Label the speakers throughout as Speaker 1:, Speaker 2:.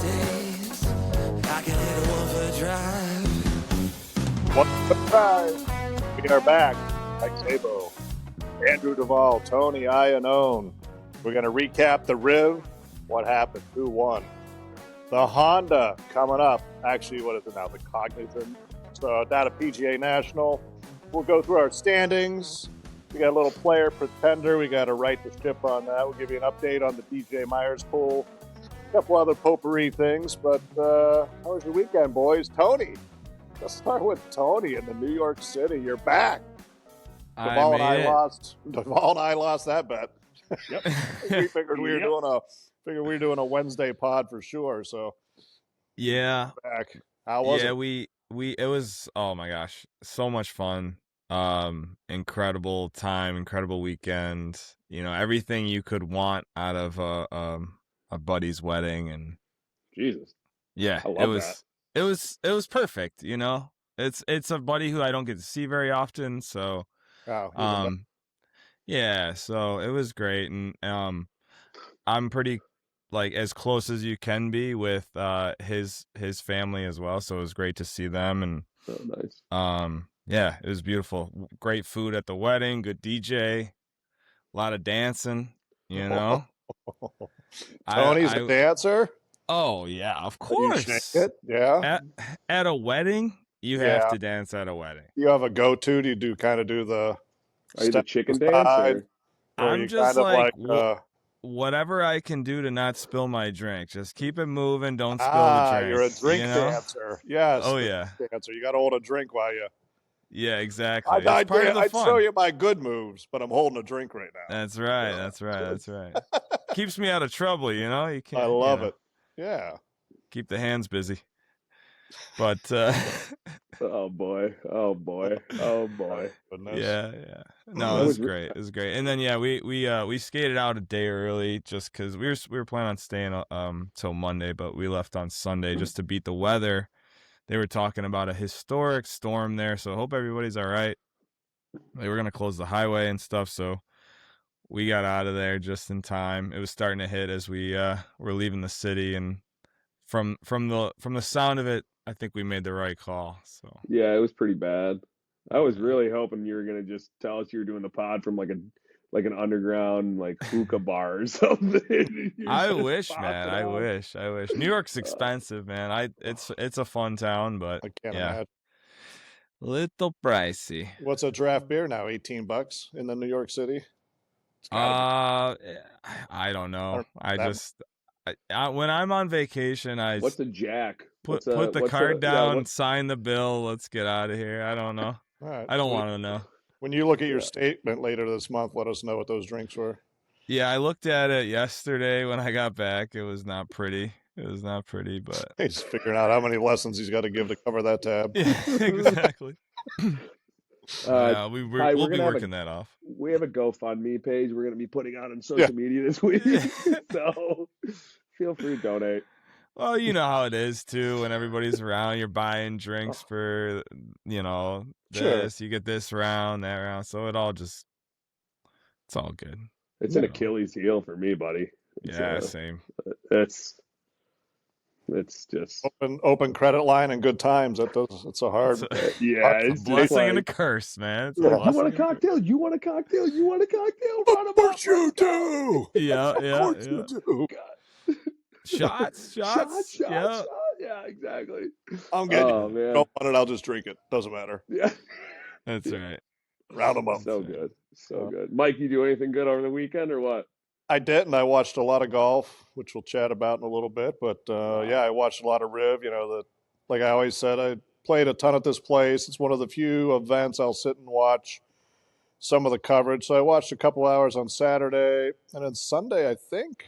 Speaker 1: days, I can hit one for a drive.
Speaker 2: One for the drive. We are back. Mike Sabo, Andrew Duvall, Tony Iannone. We're going to recap the Riv. What happened? Who won? The Honda coming up. Actually, what is it now? The Cognizant. So down at PGA National. We'll go through our standings. We got a little player pretender. We got to right the ship on that. We'll give you an update on the DJ Myers pool. A couple other potpourri things. But how was your weekend, boys? Tony. Let's start with Tony in the New York City. You're back. Duvall and I lost that bet.
Speaker 3: Yep.
Speaker 2: We figured we were doing a Wednesday pod for sure. So
Speaker 4: yeah,
Speaker 2: back. How was it?
Speaker 4: It was, oh my gosh, so much fun. Incredible time, incredible weekend. You know, everything you could want out of a buddy's wedding, and
Speaker 3: Jesus,
Speaker 4: yeah,
Speaker 3: I love that.
Speaker 4: It was perfect. You know, it's a buddy who I don't get to see very often, so yeah, so it was great, and I'm pretty like as close as you can be with his family as well, so it was great to see them, and
Speaker 3: nice.
Speaker 4: Yeah, it was beautiful. Great food at the wedding, good DJ, a lot of dancing, you know.
Speaker 2: Tony's a dancer?
Speaker 4: Oh yeah, of course.
Speaker 2: Yeah.
Speaker 4: At a wedding, you have to dance at a wedding.
Speaker 2: You have a go-to? Do you kind of do the
Speaker 3: chicken dance?
Speaker 4: I'm just like whatever I can do to not spill my drink. Just keep it moving. Don't spill the drink.
Speaker 2: You're a drink dancer. Yes.
Speaker 4: Oh, yeah.
Speaker 2: Dancer. You got to hold a drink while you.
Speaker 4: Yeah, exactly.
Speaker 2: I'd show you my good moves, but I'm holding a drink right now.
Speaker 4: That's right. That's right. Keeps me out of trouble, you know? You can't,
Speaker 2: I love it. Yeah.
Speaker 4: Keep the hands busy. But
Speaker 3: oh boy.
Speaker 4: Yeah. No, it was great. It was great. And then we skated out a day early just because we were planning on staying till Monday, but we left on Sunday just to beat the weather. They were talking about a historic storm there, so I hope everybody's all right. They were gonna close the highway and stuff, so we got out of there just in time. It was starting to hit as we were leaving the city, and from the sound of it, I think we made the right call. So
Speaker 3: yeah, it was pretty bad. I was really hoping you were gonna just tell us you were doing the pod from like an underground like hookah bar or something.
Speaker 4: I wish, man. I wish. New York's expensive, man. It's a fun town, but
Speaker 2: I can't imagine.
Speaker 4: Little pricey.
Speaker 2: What's a draft beer now? $18 in the New York City?
Speaker 4: I don't know. When I'm on vacation,
Speaker 3: what's a jack?
Speaker 4: Put the card down, sign the bill. Let's get out of here. I don't know.
Speaker 2: All right.
Speaker 4: I don't want to know.
Speaker 2: When you look at your statement later this month, let us know what those drinks were.
Speaker 4: Yeah, I looked at it yesterday when I got back. It was not pretty. But
Speaker 2: he's figuring out how many lessons he's got to give to cover that tab.
Speaker 4: Yeah, exactly. We'll be working that off.
Speaker 3: We have a GoFundMe page we're going to be putting out on social media this week. So feel free to donate.
Speaker 4: Well, you know how it is, too. When everybody's around, you're buying drinks for, this. You get this round, that round. So it's all good.
Speaker 3: It's an Achilles heel for me, buddy.
Speaker 4: Same.
Speaker 3: It's just
Speaker 2: open credit line and good times. It's a hard.
Speaker 4: It's a blessing and a curse, man.
Speaker 3: I want a cocktail. You want a cocktail. You want a cocktail.
Speaker 2: Of course you do.
Speaker 4: Yeah.
Speaker 2: Of course you do.
Speaker 4: Shots.
Speaker 3: Yeah, exactly.
Speaker 2: I'm getting it. Man. Don't want it, I'll just drink it. Doesn't matter.
Speaker 3: Yeah.
Speaker 4: That's right.
Speaker 2: Round them up.
Speaker 3: So good. Mike, you do anything good over the weekend or what?
Speaker 2: I didn't. I watched a lot of golf, which we'll chat about in a little bit. But, I watched a lot of Riv. Like I always said, I played a ton at this place. It's one of the few events I'll sit and watch some of the coverage. So I watched a couple hours on Saturday. And then Sunday, I think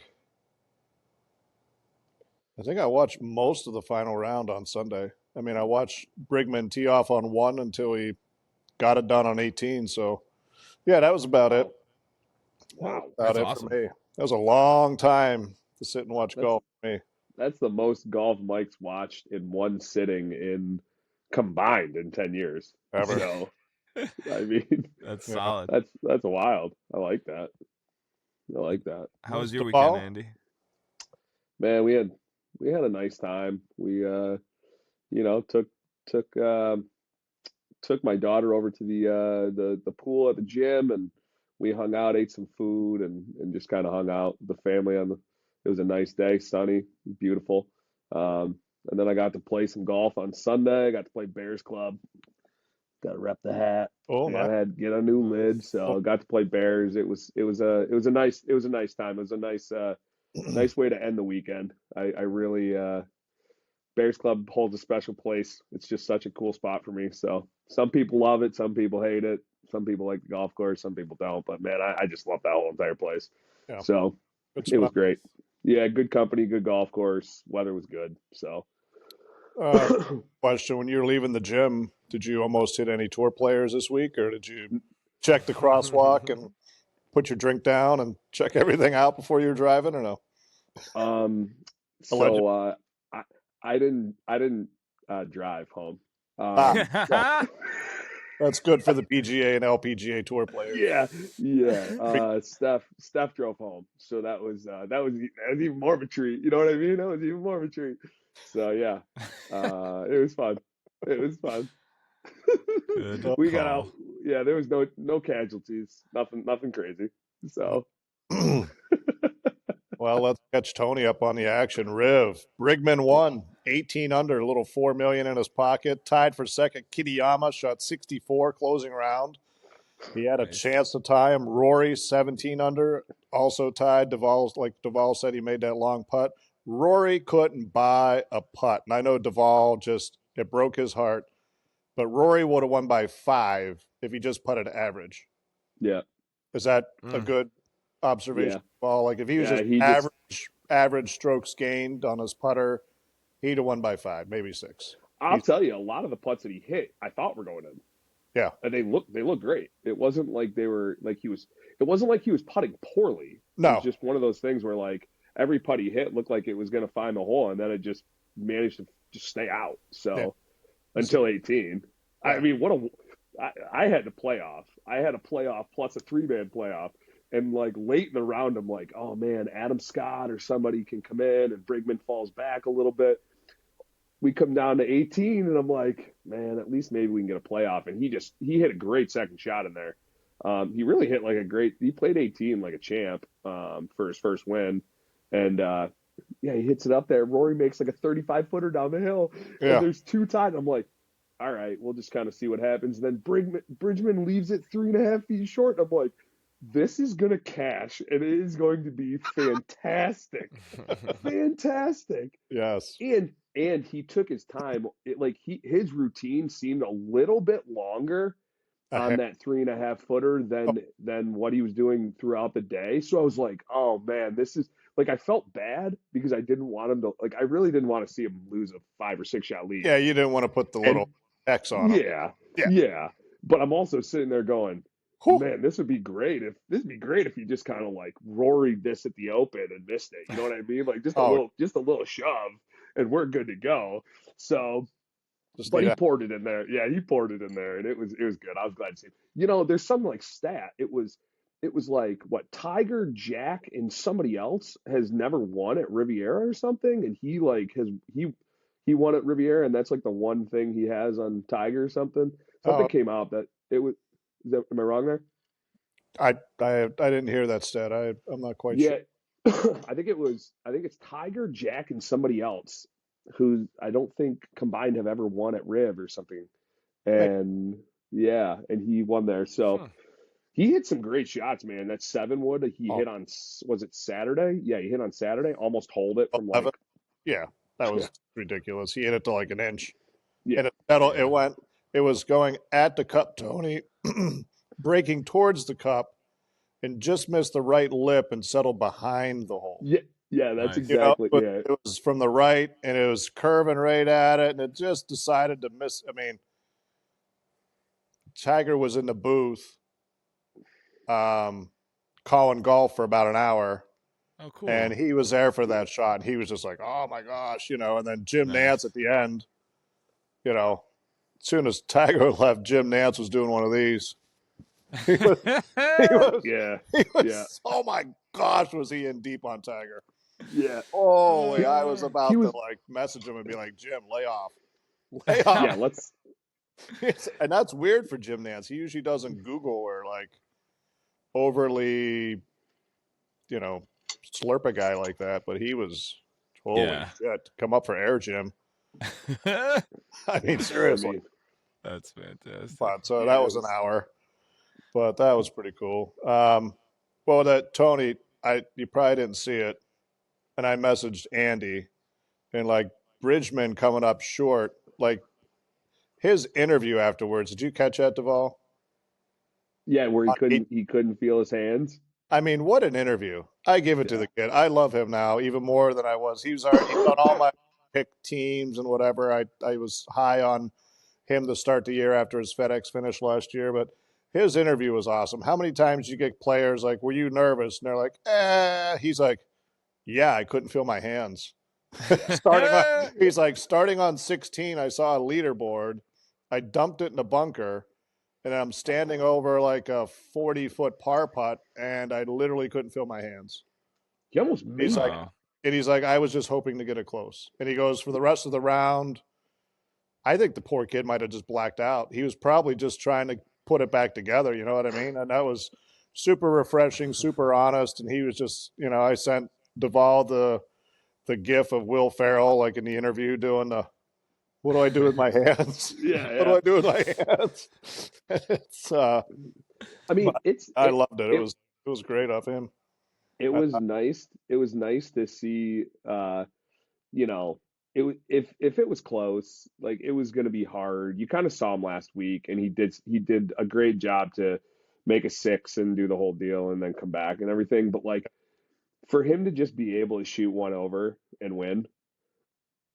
Speaker 2: I watched most of the final round on Sunday. I mean, I watched Bridgeman tee off on 1 until he got it done on 18. So, yeah, that was about it.
Speaker 3: Wow.
Speaker 2: That's awesome. For me. That was a long time to sit and watch golf for me.
Speaker 3: That's the most golf Mike's watched in one sitting combined in 10 years.
Speaker 2: Ever.
Speaker 3: So, I mean,
Speaker 4: that's solid.
Speaker 3: That's wild. I like that.
Speaker 4: How was your weekend, Andy?
Speaker 3: Man, we had we had a nice time. We you know, took my daughter over to the pool at the gym, and we hung out, ate some food, and just kind of hung out with the family on the. It was a nice day, sunny, beautiful. And then I got to play some golf on Sunday. I got to play Bears Club. Got to rep the hat.
Speaker 2: Oh,
Speaker 3: Yeah,
Speaker 2: nice.
Speaker 3: I had get a new lid, so got to play Bears. It was a nice time. It was a nice way to end the weekend. I really Bears Club holds a special place. It's just such a cool spot for me. So some people love it, some people hate it, some people like the golf course, some people don't. But man, I just love that whole entire place.
Speaker 2: Yeah.
Speaker 3: So
Speaker 2: Good
Speaker 3: it was
Speaker 2: spot.
Speaker 3: great. Yeah, good company, good golf course. Weather was good. So
Speaker 2: Question: when you were leaving the gym, did you almost hit any tour players this week, or did you check the crosswalk and put your drink down and check everything out before you were driving, or no? Allegedly.
Speaker 3: so I didn't drive home.
Speaker 2: Well, that's good for the PGA and LPGA tour players.
Speaker 3: yeah. Steph drove home, so that was even more of a treat. You know what I mean? That was even more of a treat. So yeah, it was fun. It was fun.
Speaker 4: Good
Speaker 3: We got
Speaker 4: call.
Speaker 3: out. Yeah, there was no casualties. Nothing crazy. So
Speaker 2: Well, let's catch Tony up on the action. Riv Bridgeman won 18 under, a little $4 million in his pocket. Tied for second. Kitayama shot 64 closing round. He had a
Speaker 4: Nice.
Speaker 2: chance to tie him. Rory 17 under, also tied. Duvall said, he made that long putt. Rory couldn't buy a putt, and I know Duvall it broke his heart. But Rory would have won by 5 if he just putted average.
Speaker 3: yeah,
Speaker 2: Is that a good observation?
Speaker 3: yeah,
Speaker 2: Well, like if he was
Speaker 3: yeah.
Speaker 2: just average strokes gained on his putter, he'd have won by 5, maybe 6.
Speaker 3: I'll tell you, a lot of the putts that he hit, I thought were going in.
Speaker 2: Yeah,
Speaker 3: And they look great. It wasn't like they were like he was. It wasn't like he was putting poorly. It was
Speaker 2: no,
Speaker 3: just one of those things where like every putt he hit looked like it was going to find the hole, and then it just managed to just stay out. So
Speaker 2: Yeah.
Speaker 3: until 18,
Speaker 2: Yeah.
Speaker 3: I mean, I had to play off. I had a playoff plus a 3-man playoff, and like late in the round, I'm like, oh man, Adam Scott or somebody can come in, and Bridgeman falls back a little bit. We come down to 18, and I'm like, man, at least maybe we can get a playoff. And he hit a great second shot in there. He really hit like he played 18 like a champ for his first win. And yeah, he hits it up there. Rory makes like a 35-footer down the hill.
Speaker 2: Yeah.
Speaker 3: And there's 2 tied. I'm like, all right, we'll just kind of see what happens. And then Bridgeman leaves it 3.5 feet short. And I'm like, this is going to cash, and it is going to be fantastic. Fantastic.
Speaker 2: Yes.
Speaker 3: And he took his time. His routine seemed a little bit longer on that 3.5 footer than what he was doing throughout the day. So I was like, oh man, this is like, I felt bad because I didn't want him to, like, I really didn't want to see him lose a 5 or 6 shot lead.
Speaker 2: Yeah, you didn't want to put the little X on him.
Speaker 3: Yeah. But I'm also sitting there going, man, this would be great if he just kind of like Rory this at the Open and missed it. You know what I mean? Like just a little shove, and we're good to go. So, but he poured it in there. Yeah, he poured it in there, and it was good. I was glad to see him. You know, there's some like stat. It was like what, Tiger, Jack, and somebody else has never won at Riviera or something, and he won at Riviera, and that's like the one thing he has on Tiger or something. Something came out that it was. Am I wrong there?
Speaker 2: I didn't hear that stat. I'm not quite sure.
Speaker 3: I think it's Tiger, Jack, and somebody else who I don't think combined have ever won at Riv or something. And and he won there. So he hit some great shots, man. That 7-wood he hit on, was it Saturday? Yeah, he hit on Saturday. Almost hold it from
Speaker 2: 11.
Speaker 3: like.
Speaker 2: Yeah, that was ridiculous. He hit it to like an inch.
Speaker 3: Yeah.
Speaker 2: And it was going at the cup, Tony, breaking towards the cup, and just missed the right lip and settled behind the hole.
Speaker 3: Yeah, that's exactly.
Speaker 2: It was from the right, and it was curving right at it, and it just decided to miss. I mean, Tiger was in the booth calling golf for about an hour.
Speaker 4: Oh, cool.
Speaker 2: And he was there for that shot. And he was just like, oh, my gosh, you know. And then Jim Nantz at the end, you know, as soon as Tiger left, Jim Nantz was doing one of these. He was,
Speaker 3: yeah.
Speaker 2: oh, my gosh, was he in deep on Tiger.
Speaker 3: Yeah.
Speaker 2: Holy, I was
Speaker 3: He
Speaker 2: about to
Speaker 3: was.
Speaker 2: like message him and be like, Jim, lay off. Lay off.
Speaker 3: Yeah. Let's.
Speaker 2: And that's weird for Jim Nance. He usually doesn't Google or like overly, slurp a guy like that, but he was, holy shit, come up for air, Jim. I mean, seriously.
Speaker 4: That's fantastic.
Speaker 2: But so that was an hour, but that was pretty cool. Well, that Tony, you probably didn't see it, and I messaged Andy, and like Bridgeman coming up short, like his interview afterwards. Did you catch that, Duvall?
Speaker 3: Yeah, where he couldn't feel his hands.
Speaker 2: I mean, what an interview! I give it to the kid. I love him now even more than I was. He's already on all my pick teams and whatever. I was high on him to start the year after his FedEx finish last year, but his interview was awesome. How many times you get players like, "Were you nervous?" And they're like, He's like, "Yeah, I couldn't feel my hands." He's like, starting on 16, I saw a leaderboard. I dumped it in the bunker, and I'm standing over like a 40-foot par putt, and I literally couldn't feel my hands.
Speaker 3: He almost made
Speaker 2: it. He's like, I was just hoping to get it close. And he goes, for the rest of the round, I think the poor kid might have just blacked out. He was probably just trying to put it back together. You know what I mean? And that was super refreshing, super honest. And he was just, I sent Duvall the gif of Will Ferrell, like in the interview, doing the, what do I do with my hands?
Speaker 3: Yeah.
Speaker 2: What do I do with my hands? It's,
Speaker 3: I mean,
Speaker 2: I loved it. It was great of him.
Speaker 3: It was nice. It was nice to see, if it was close, like it was going to be hard. You kind of saw him last week, and he did a great job to make a 6 and do the whole deal, and then come back and everything. But like, for him to just be able to shoot one over and win,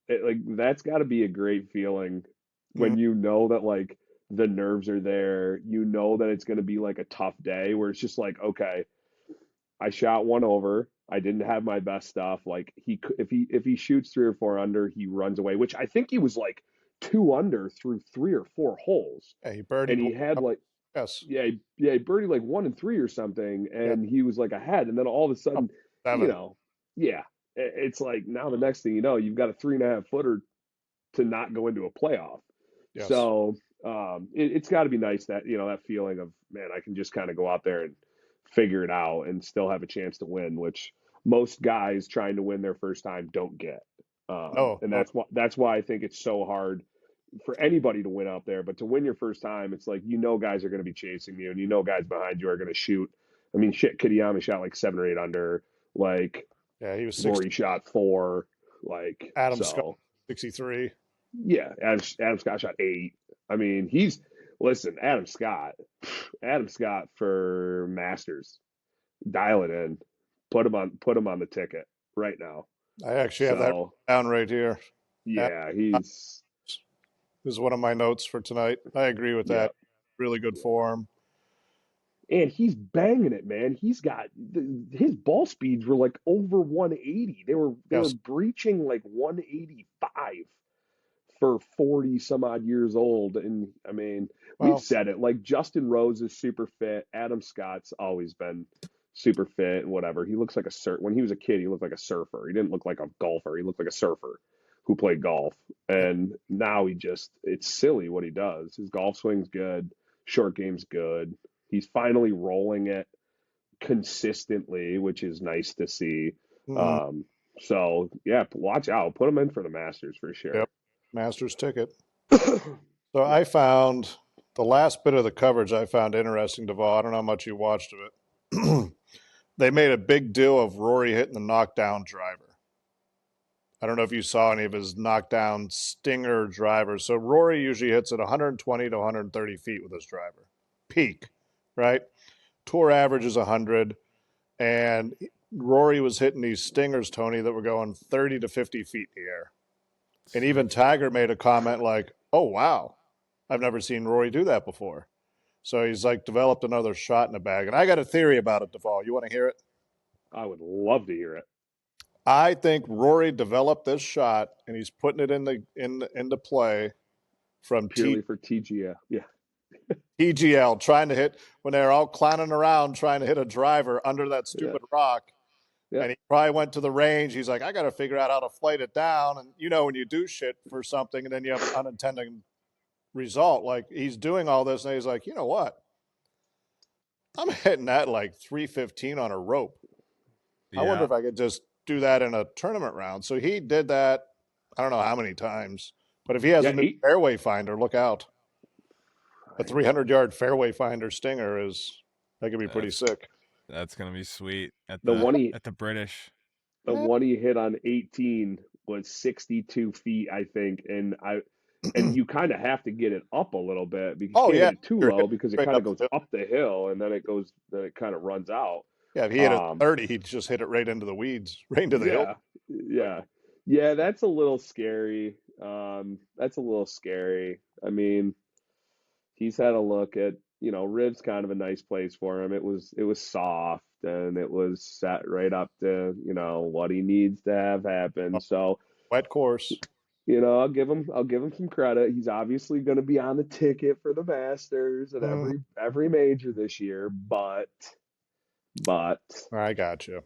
Speaker 3: that's got to be a great feeling when you know that like the nerves are there. You know that it's going to be like a tough day where it's just like, okay, I shot one over. I didn't have my best stuff. Like if he shoots 3 or 4 under, he runs away. Which I think he was like 2 under through 3 or 4 holes.
Speaker 2: Yeah, he birdied.
Speaker 3: And he had like he birdied like 1 and 3 or something, and he was like ahead. And then all of a sudden, it's like now the next thing you know, you've got a 3.5 footer to not go into a playoff. Yes. So it's got to be nice that that feeling of, man, I can just kind of go out there and figure it out and still have a chance to win, which most guys trying to win their first time don't get. And that's why I think it's so hard for anybody to win out there. But to win your first time, it's like, guys are going to be chasing you, and guys behind you are going to shoot. I mean, shit, Kitayama shot like 7 or 8 under. Like,
Speaker 2: he was
Speaker 3: 60. Rory shot 4. Like,
Speaker 2: Adam Scott 63.
Speaker 3: Yeah, Adam Scott shot 8. I mean, Adam Scott for Masters, dial it in, put him on the ticket right now.
Speaker 2: I actually have that down right here.
Speaker 3: Yeah,
Speaker 2: this is one of my notes for tonight. I agree with that. Really good form.
Speaker 3: And he's banging it, man. He's got his ball speeds were like over 180. They were breaching like 185 for 40 some odd years old. And I mean, we've said it, like Justin Rose is super fit. Adam Scott's always been super fit and whatever. He looks like when he was a kid, he looked like a surfer. He didn't look like a golfer. He looked like a surfer who played golf. And now it's silly what he does. His golf swing's good. Short game's good. He's finally rolling it consistently, which is nice to see. Mm-hmm. So yeah, watch out. Put him in for the Masters for sure.
Speaker 2: Yep. Masters ticket. So I found the last bit of the coverage I found interesting, Duvall. I don't know how much you watched of it. They made a big deal of Rory hitting the knockdown driver. I don't know if you saw any of his knockdown stinger drivers. So Rory usually hits at 120 to 130 feet with his driver. Peak, right? Tour average is 100. And Rory was hitting these stingers, Tony, that were going 30 to 50 feet in the air. And even Tiger made a comment like, oh, wow, I've never seen Rory do that before. So he's like developed another shot in the bag. And I got a theory about it, Duvall. You want to hear it?
Speaker 3: I would love to hear it.
Speaker 2: I think Rory developed this shot, and he's putting it into play from
Speaker 3: purely for TGL. Yeah.
Speaker 2: TGL, trying to hit when they're all clowning around trying to hit a driver under that stupid rock. And he probably went to the range. He's like, I got to figure out how to flight it down. And when you do shit for something and then you have an unintended result, like he's doing all this, and he's like, you know what? I'm hitting that like 315 on a rope. I wonder if I could just do that in a tournament round. So he did that. I don't know how many times, but if he has a new fairway finder, look out. A 300-yard fairway finder stinger that could be pretty sick.
Speaker 4: That's gonna be sweet at
Speaker 3: the
Speaker 4: British.
Speaker 3: The one he hit on 18 was 62 feet, I think, and you kind of have to get it up a little bit because you can't hit it too low because it kind of goes up the hill and then it kind of runs out.
Speaker 2: Yeah, if he hit a 30, he'd just hit it right into the weeds, right into the hill.
Speaker 3: Yeah, that's a little scary. That's a little scary. I mean, he's had a look at, Riv's kind of a nice place for him. It was soft and it was set right up to, what he needs to have happen. So
Speaker 2: wet course.
Speaker 3: I'll give him some credit. He's obviously going to be on the ticket for the Masters at every major this year, but
Speaker 2: I got you.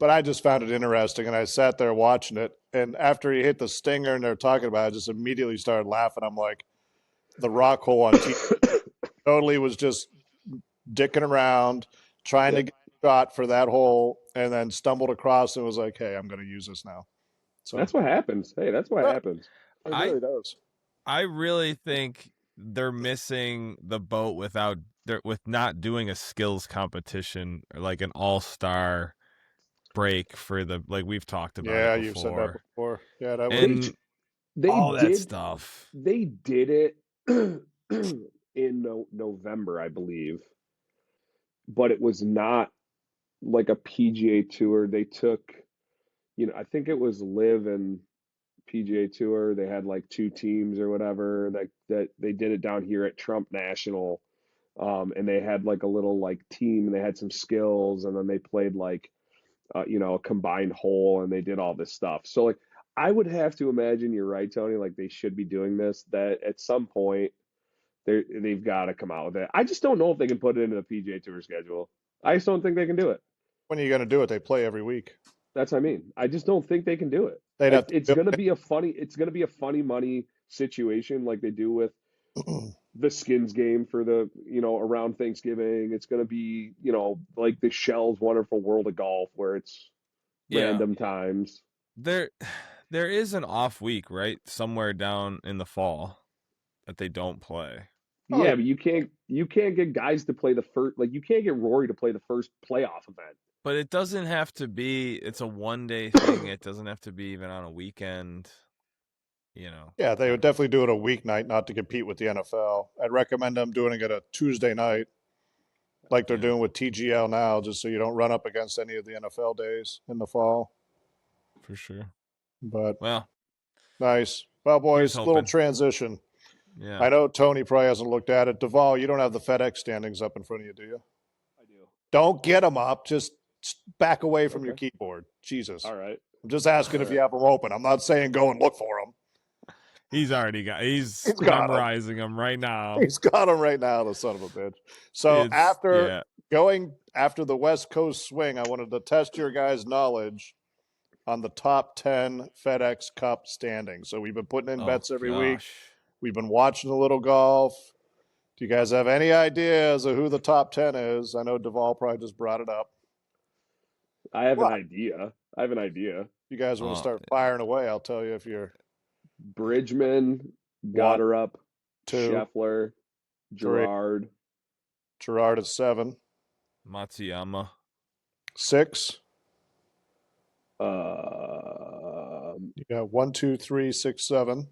Speaker 2: But I just found it interesting, and I sat there watching it. And after he hit the stinger and they're talking about it, I just immediately started laughing. I'm like, the rock hole on TV totally was just dicking around, trying to get a shot for that hole, and then stumbled across and was like, hey, I'm going to use this now. So
Speaker 3: that's what happens. Hey, that's what happens.
Speaker 2: It really does.
Speaker 4: I really think they're missing the boat with not doing a skills competition or like an all-star break for like we've talked about.
Speaker 2: Yeah,
Speaker 4: it
Speaker 2: you've said that before. Yeah, that
Speaker 4: was that stuff.
Speaker 3: They did it in November, I believe, but it was not like a PGA Tour. They took, I think it was Live and PGA Tour. They had like two teams or whatever that they did it down here at Trump National. And they had like a little like team and they had some skills and then they played like, a combined hole and they did all this stuff. So like, I would have to imagine you're right, Tony, like they should be doing this, that at some point they've got to come out with it. I just don't know if they can put it into the PGA Tour schedule. I just don't think they can do it.
Speaker 2: When are you going to do it? They play every week.
Speaker 3: That's what I mean. I just don't think they can do it. It's going to be a funny money situation like they do with the skins game for the, around Thanksgiving. It's going to be, like the Shell's Wonderful World of Golf where it's random times.
Speaker 4: There is an off week, right? Somewhere down in the fall that they don't play.
Speaker 3: Yeah, but you can't get guys to play the first, like you can't get Rory to play the first playoff event.
Speaker 4: But it doesn't have to be, it's a one-day thing. It doesn't have to be even on a weekend,
Speaker 2: Yeah, they would definitely do it a weeknight, not to compete with the NFL. I'd recommend them doing it a Tuesday night, like they're doing with TGL now, just so you don't run up against any of the NFL days in the fall.
Speaker 4: For sure.
Speaker 2: But,
Speaker 4: nice.
Speaker 2: Well, boys, little transition.
Speaker 4: Yeah.
Speaker 2: I know Tony probably hasn't looked at it. Duvall, you don't have the FedEx standings up in front of you, do you?
Speaker 3: I do.
Speaker 2: Don't get them up. Just back away from your keyboard. Jesus.
Speaker 3: All right.
Speaker 2: I'm just asking if you have them open. I'm not saying go and look for them.
Speaker 4: He's memorizing them right now.
Speaker 2: He's got them right now, the son of a bitch. So after the West Coast swing, I wanted to test your guys' knowledge on the top 10 FedEx Cup standings. So we've been putting in bets every week. We've been watching a little golf. Do you guys have any ideas of who the top 10 is? I know Duvall probably just brought it up.
Speaker 3: I have an idea.
Speaker 2: You guys want to start firing away, I'll tell you if you're...
Speaker 3: Bridgeman, Goddard,
Speaker 2: 2,
Speaker 3: Scheffler, Gerard.
Speaker 2: Gerard is 7.
Speaker 4: Matsuyama.
Speaker 2: 6. You got 1, 2, 3, 6, 7.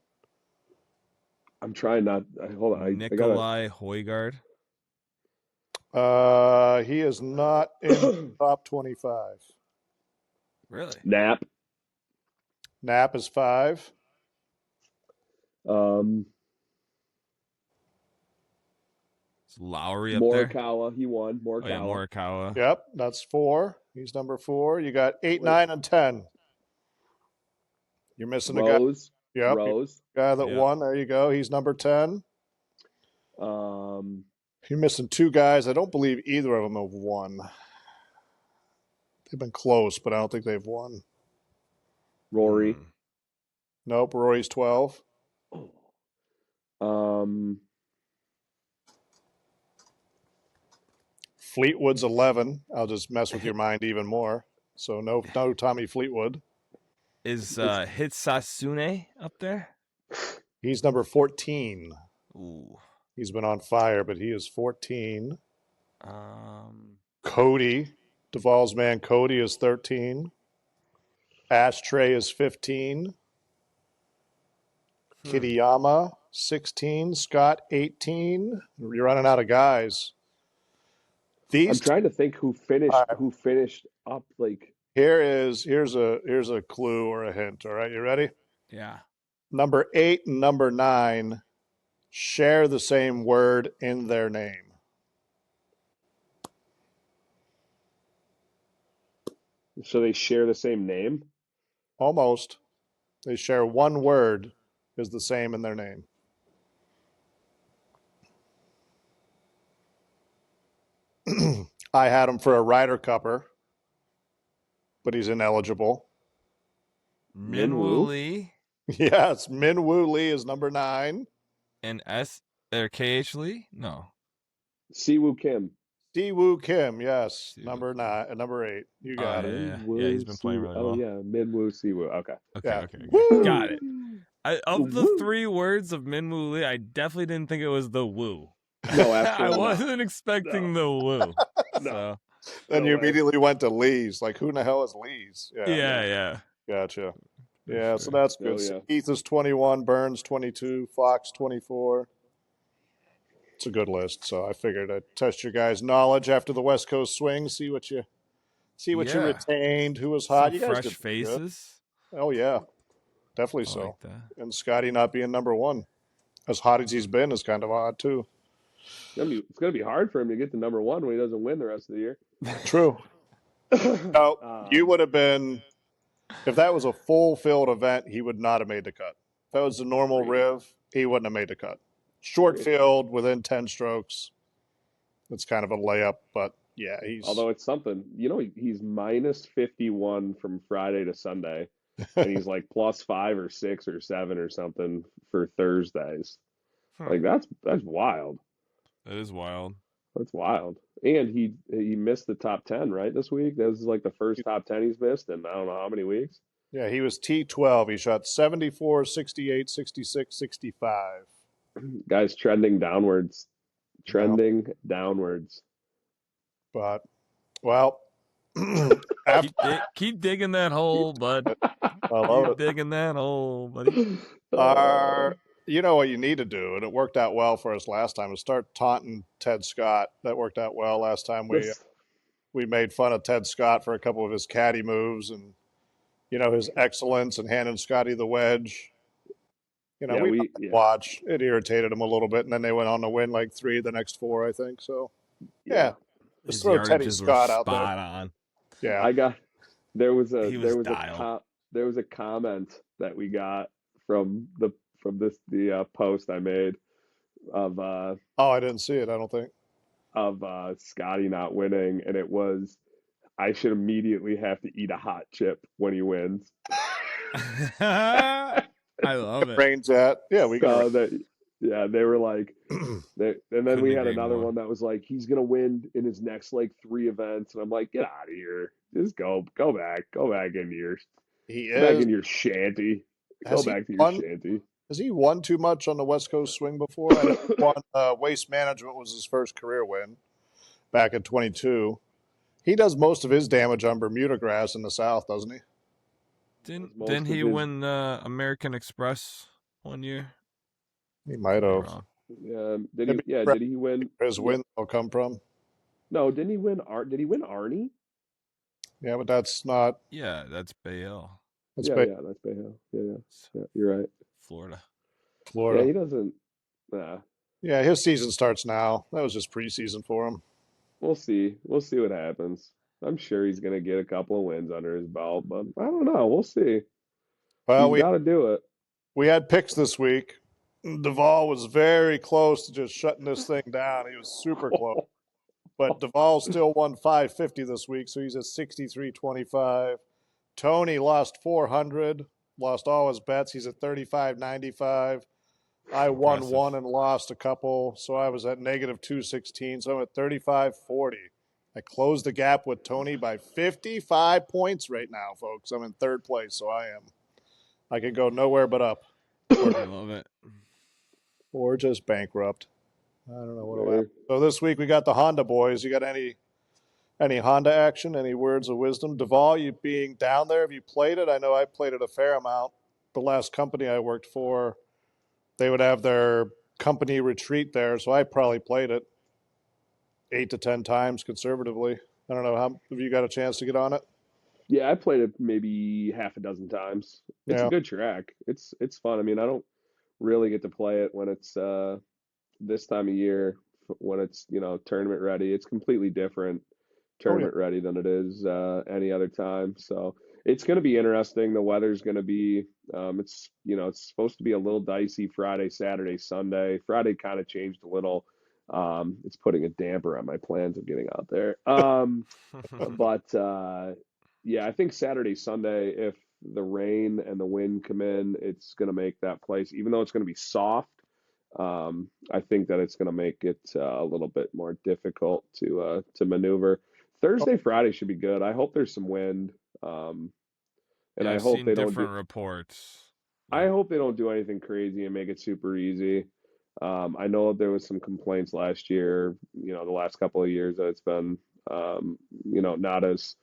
Speaker 3: I'm trying not. Hold on.
Speaker 4: Nikolai Højgaard.
Speaker 2: He is not in the top 25.
Speaker 4: Really?
Speaker 3: Knapp
Speaker 2: is 5.
Speaker 4: Is Lowry up
Speaker 3: Morikawa, he won.
Speaker 4: Morikawa. Oh, yeah, Morikawa.
Speaker 2: Yep, that's 4. He's number 4. You got 8, 9, and 10. You're missing a guy. Yep,
Speaker 3: Rose.
Speaker 2: Guy that won. There you go. He's number 10. You're missing 2 guys. I don't believe either of them have won. They've been close, but I don't think they've won.
Speaker 3: Rory.
Speaker 2: Nope, Rory's 12. Fleetwood's 11. I'll just mess with your mind even more. So no Tommy Fleetwood.
Speaker 4: Is Hitsasune up there?
Speaker 2: He's number 14.
Speaker 4: Ooh.
Speaker 2: He's been on fire, but he is 14.
Speaker 4: Cody,
Speaker 2: Duvall's man Cody is 13. Ashtray is 15. Kitayama, 16. Scott, 18. You're running out of guys.
Speaker 3: I'm trying to think who finished up like.
Speaker 2: Here's a clue or a hint. All right, you ready?
Speaker 4: Yeah.
Speaker 2: Number 8 and number 9 share the same word in their name.
Speaker 3: So they share the same name?
Speaker 2: Almost. They share one word is the same in their name. I had him for a Ryder Cupper, but he's ineligible.
Speaker 4: Minwoo Lee.
Speaker 2: Yes, Minwoo Lee is number 9.
Speaker 4: And KH Lee? No.
Speaker 3: Siwoo Kim.
Speaker 2: Siwoo Kim, yes. Number 8. You got it.
Speaker 4: Yeah, he's been playing really well.
Speaker 3: Oh, yeah. Minwoo Siwoo. Okay.
Speaker 2: Yeah.
Speaker 4: Got it. Of the 3 words of Minwoo Lee, I definitely didn't think it was the woo.
Speaker 3: No, absolutely
Speaker 4: I wasn't expecting the woo.
Speaker 2: No. Then you immediately went to Lee's. Like, who in the hell is Lee's?
Speaker 4: Yeah.
Speaker 2: Gotcha. Yeah, so that's good. Keith is 21, Burns 22, Fox 24. It's a good list. So I figured I'd test your guys' knowledge after the West Coast swing, see what you retained, who was hot.
Speaker 4: Some
Speaker 2: you guys
Speaker 4: fresh faces.
Speaker 2: Good. Oh yeah, definitely so.
Speaker 4: Like that.
Speaker 2: And Scotty not being number 1, as hot as he's been, is kind of odd too.
Speaker 3: It's gonna be hard for him to get to number 1 when he doesn't win the rest of the year.
Speaker 2: True. No, you would have been. If that was a full field event, he would not have made the cut. If that was a normal Riv, he wouldn't have made the cut. Short field within 10 strokes. It's kind of a layup, but yeah,
Speaker 3: although it's something. He's minus 51 from Friday to Sunday, and he's like plus 5 or 6 or 7 or something for Thursdays. Like that's wild.
Speaker 4: That is wild.
Speaker 3: That's wild. And he missed the top 10, right, this week? This is like the first top 10 he's missed in I don't know how many weeks.
Speaker 2: Yeah, he was T12. He shot 74, 68, 66, 65.
Speaker 3: Guy's trending downwards. Downwards.
Speaker 2: But, well,
Speaker 4: keep digging that hole, bud. Keep digging that hole, buddy.
Speaker 2: You know what you need to do, and it worked out well for us last time, is start taunting Ted Scott. That worked out well last time. We made fun of Ted Scott for a couple of his caddy moves and, his excellence and handing Scotty the wedge. We watch. It irritated him a little bit, and then they went on to win like 3 of the next 4, I think. So, just throw Teddy Scott out there.
Speaker 4: On.
Speaker 2: Yeah,
Speaker 3: there was a comment that we got from the post I made of
Speaker 2: I didn't see it, I don't think,
Speaker 3: of Scotty not winning, and it was, I should immediately have to eat a hot chip when he wins.
Speaker 4: I love it.
Speaker 2: Brains at they
Speaker 3: were like and then we had another one that was like, he's gonna win in his next like 3 events, and I'm like, get out of here, just go back into your shanty. Go back to your shanty.
Speaker 2: Has he won too much on the West Coast swing before? I won Waste Management was his first career win back in 22. He does most of his damage on Bermuda grass in the South, doesn't he?
Speaker 4: Didn't he win American Express one year?
Speaker 2: He might have.
Speaker 3: Yeah. Did he win?
Speaker 2: His win will come from.
Speaker 3: No, didn't he win? Did he win Arnie?
Speaker 2: Yeah, but that's not.
Speaker 4: Yeah, that's Bay Hill.
Speaker 3: That's Bay Hill. Yeah, you're right.
Speaker 4: Florida.
Speaker 3: Yeah, he doesn't.
Speaker 2: Yeah, his season starts now. That was just preseason for him.
Speaker 3: We'll see. We'll see what happens. I'm sure he's going to get a couple of wins under his belt, but I don't know. We'll see.
Speaker 2: Well,
Speaker 3: we got to do it.
Speaker 2: We had picks this week. Duvall was very close to just shutting this thing down. He was super close. But Duvall still won 550 this week, so he's at 63.25. Tony lost 400, lost all his bets. He's at 35.95. I won
Speaker 4: Impressive.
Speaker 2: one and lost a couple, so I was at negative 216. So I'm at 35.40. I closed the gap with Tony by 55 points right now, folks. I'm in third place, so I can go nowhere but up.
Speaker 4: I love it.
Speaker 2: Or just bankrupt. I don't know what will happen. So this week we got the Honda boys. You got any Honda action? Any words of wisdom? Duvall, you being down there, have you played it? I know I played it a fair amount. The last company I worked for, they would have their company retreat there, so I probably played it 8 to 10 times conservatively. I don't know, have you got a chance to get on it?
Speaker 3: Yeah, I played it maybe half a dozen times. It's a good track. It's fun. I mean, I don't really get to play it when it's this time of year, when it's, tournament ready. It's completely different tournament ready than it is any other time. So it's going to be interesting. The weather's going to be it's supposed to be a little dicey Friday, Saturday, Sunday. Friday kind of changed a little. It's putting a damper on my plans of getting out there. But yeah, I think Saturday, Sunday, if the rain and the wind come in, it's going to make that place, even though it's going to be soft, I think that it's going to make it a little bit more difficult to maneuver. Thursday, Friday should be good. I hope there's some wind, and I
Speaker 4: I've
Speaker 3: hope
Speaker 4: seen
Speaker 3: they don't
Speaker 4: different reports.
Speaker 3: I hope they don't do anything crazy and make it super easy. I know there was some complaints last year, the last couple of years, that it's been, not as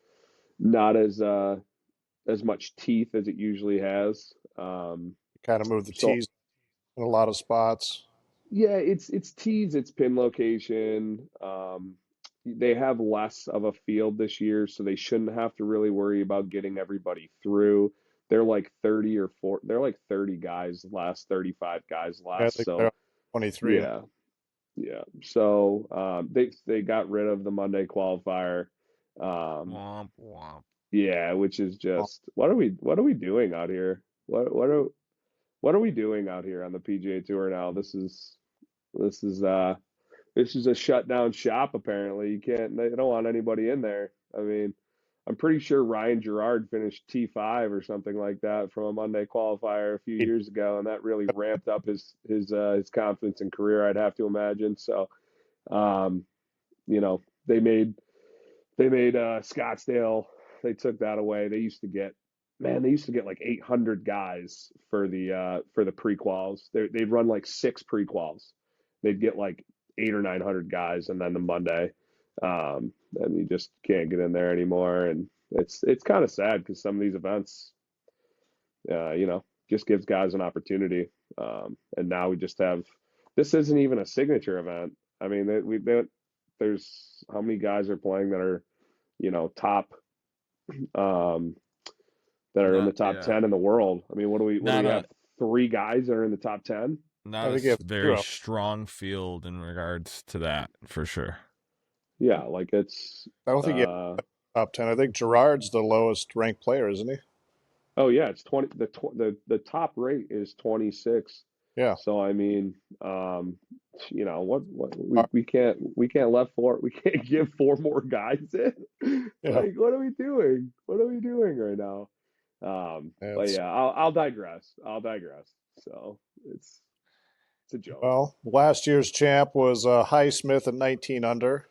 Speaker 3: much teeth as it usually has.
Speaker 2: Kind of move the tees in a lot of spots.
Speaker 3: Yeah, it's tees, it's pin location. They have less of a field this year, so they shouldn't have to really worry about getting everybody through. They're like 30 guys less, 35 guys less.
Speaker 2: I think
Speaker 3: So
Speaker 2: they're 23.
Speaker 3: yeah. So they got rid of the Monday qualifier.
Speaker 4: Womp womp.
Speaker 3: Yeah, which is just what are we doing out here? What are we doing out here on the PGA Tour now? This is a shutdown shop, apparently. They don't want anybody in there. I mean, I'm pretty sure Ryan Gerard finished T5 or something like that from a Monday qualifier a few years ago, and that really ramped up his confidence in career, I'd have to imagine. So, they made Scottsdale, they took that away. They used to get like 800 guys for the pre-quals. They'd run like 6 pre-quals. They'd get like 800 or 900 guys, and then the Monday, and you just can't get in there anymore. And it's kind of sad because some of these events, just gives guys an opportunity. And now we just have, this isn't even a signature event. I mean, there's how many guys are playing that are, top, that are in the top 10 in the world. I mean, what do we have? 3 guys that are in the top 10?
Speaker 4: Not a very strong field in regards to that, for sure.
Speaker 3: Yeah, like it's.
Speaker 2: I don't think top 10. I think Gerard's the lowest ranked player, isn't he?
Speaker 3: Oh yeah, it's 20. The top rate is 26.
Speaker 2: Yeah.
Speaker 3: So I mean, what we can't we can't give 4 more guys in.
Speaker 2: Yeah.
Speaker 3: Like, what are we doing? What are we doing right now? But yeah, I'll digress. So it's a joke.
Speaker 2: Well, last year's champ was Highsmith at 19 under.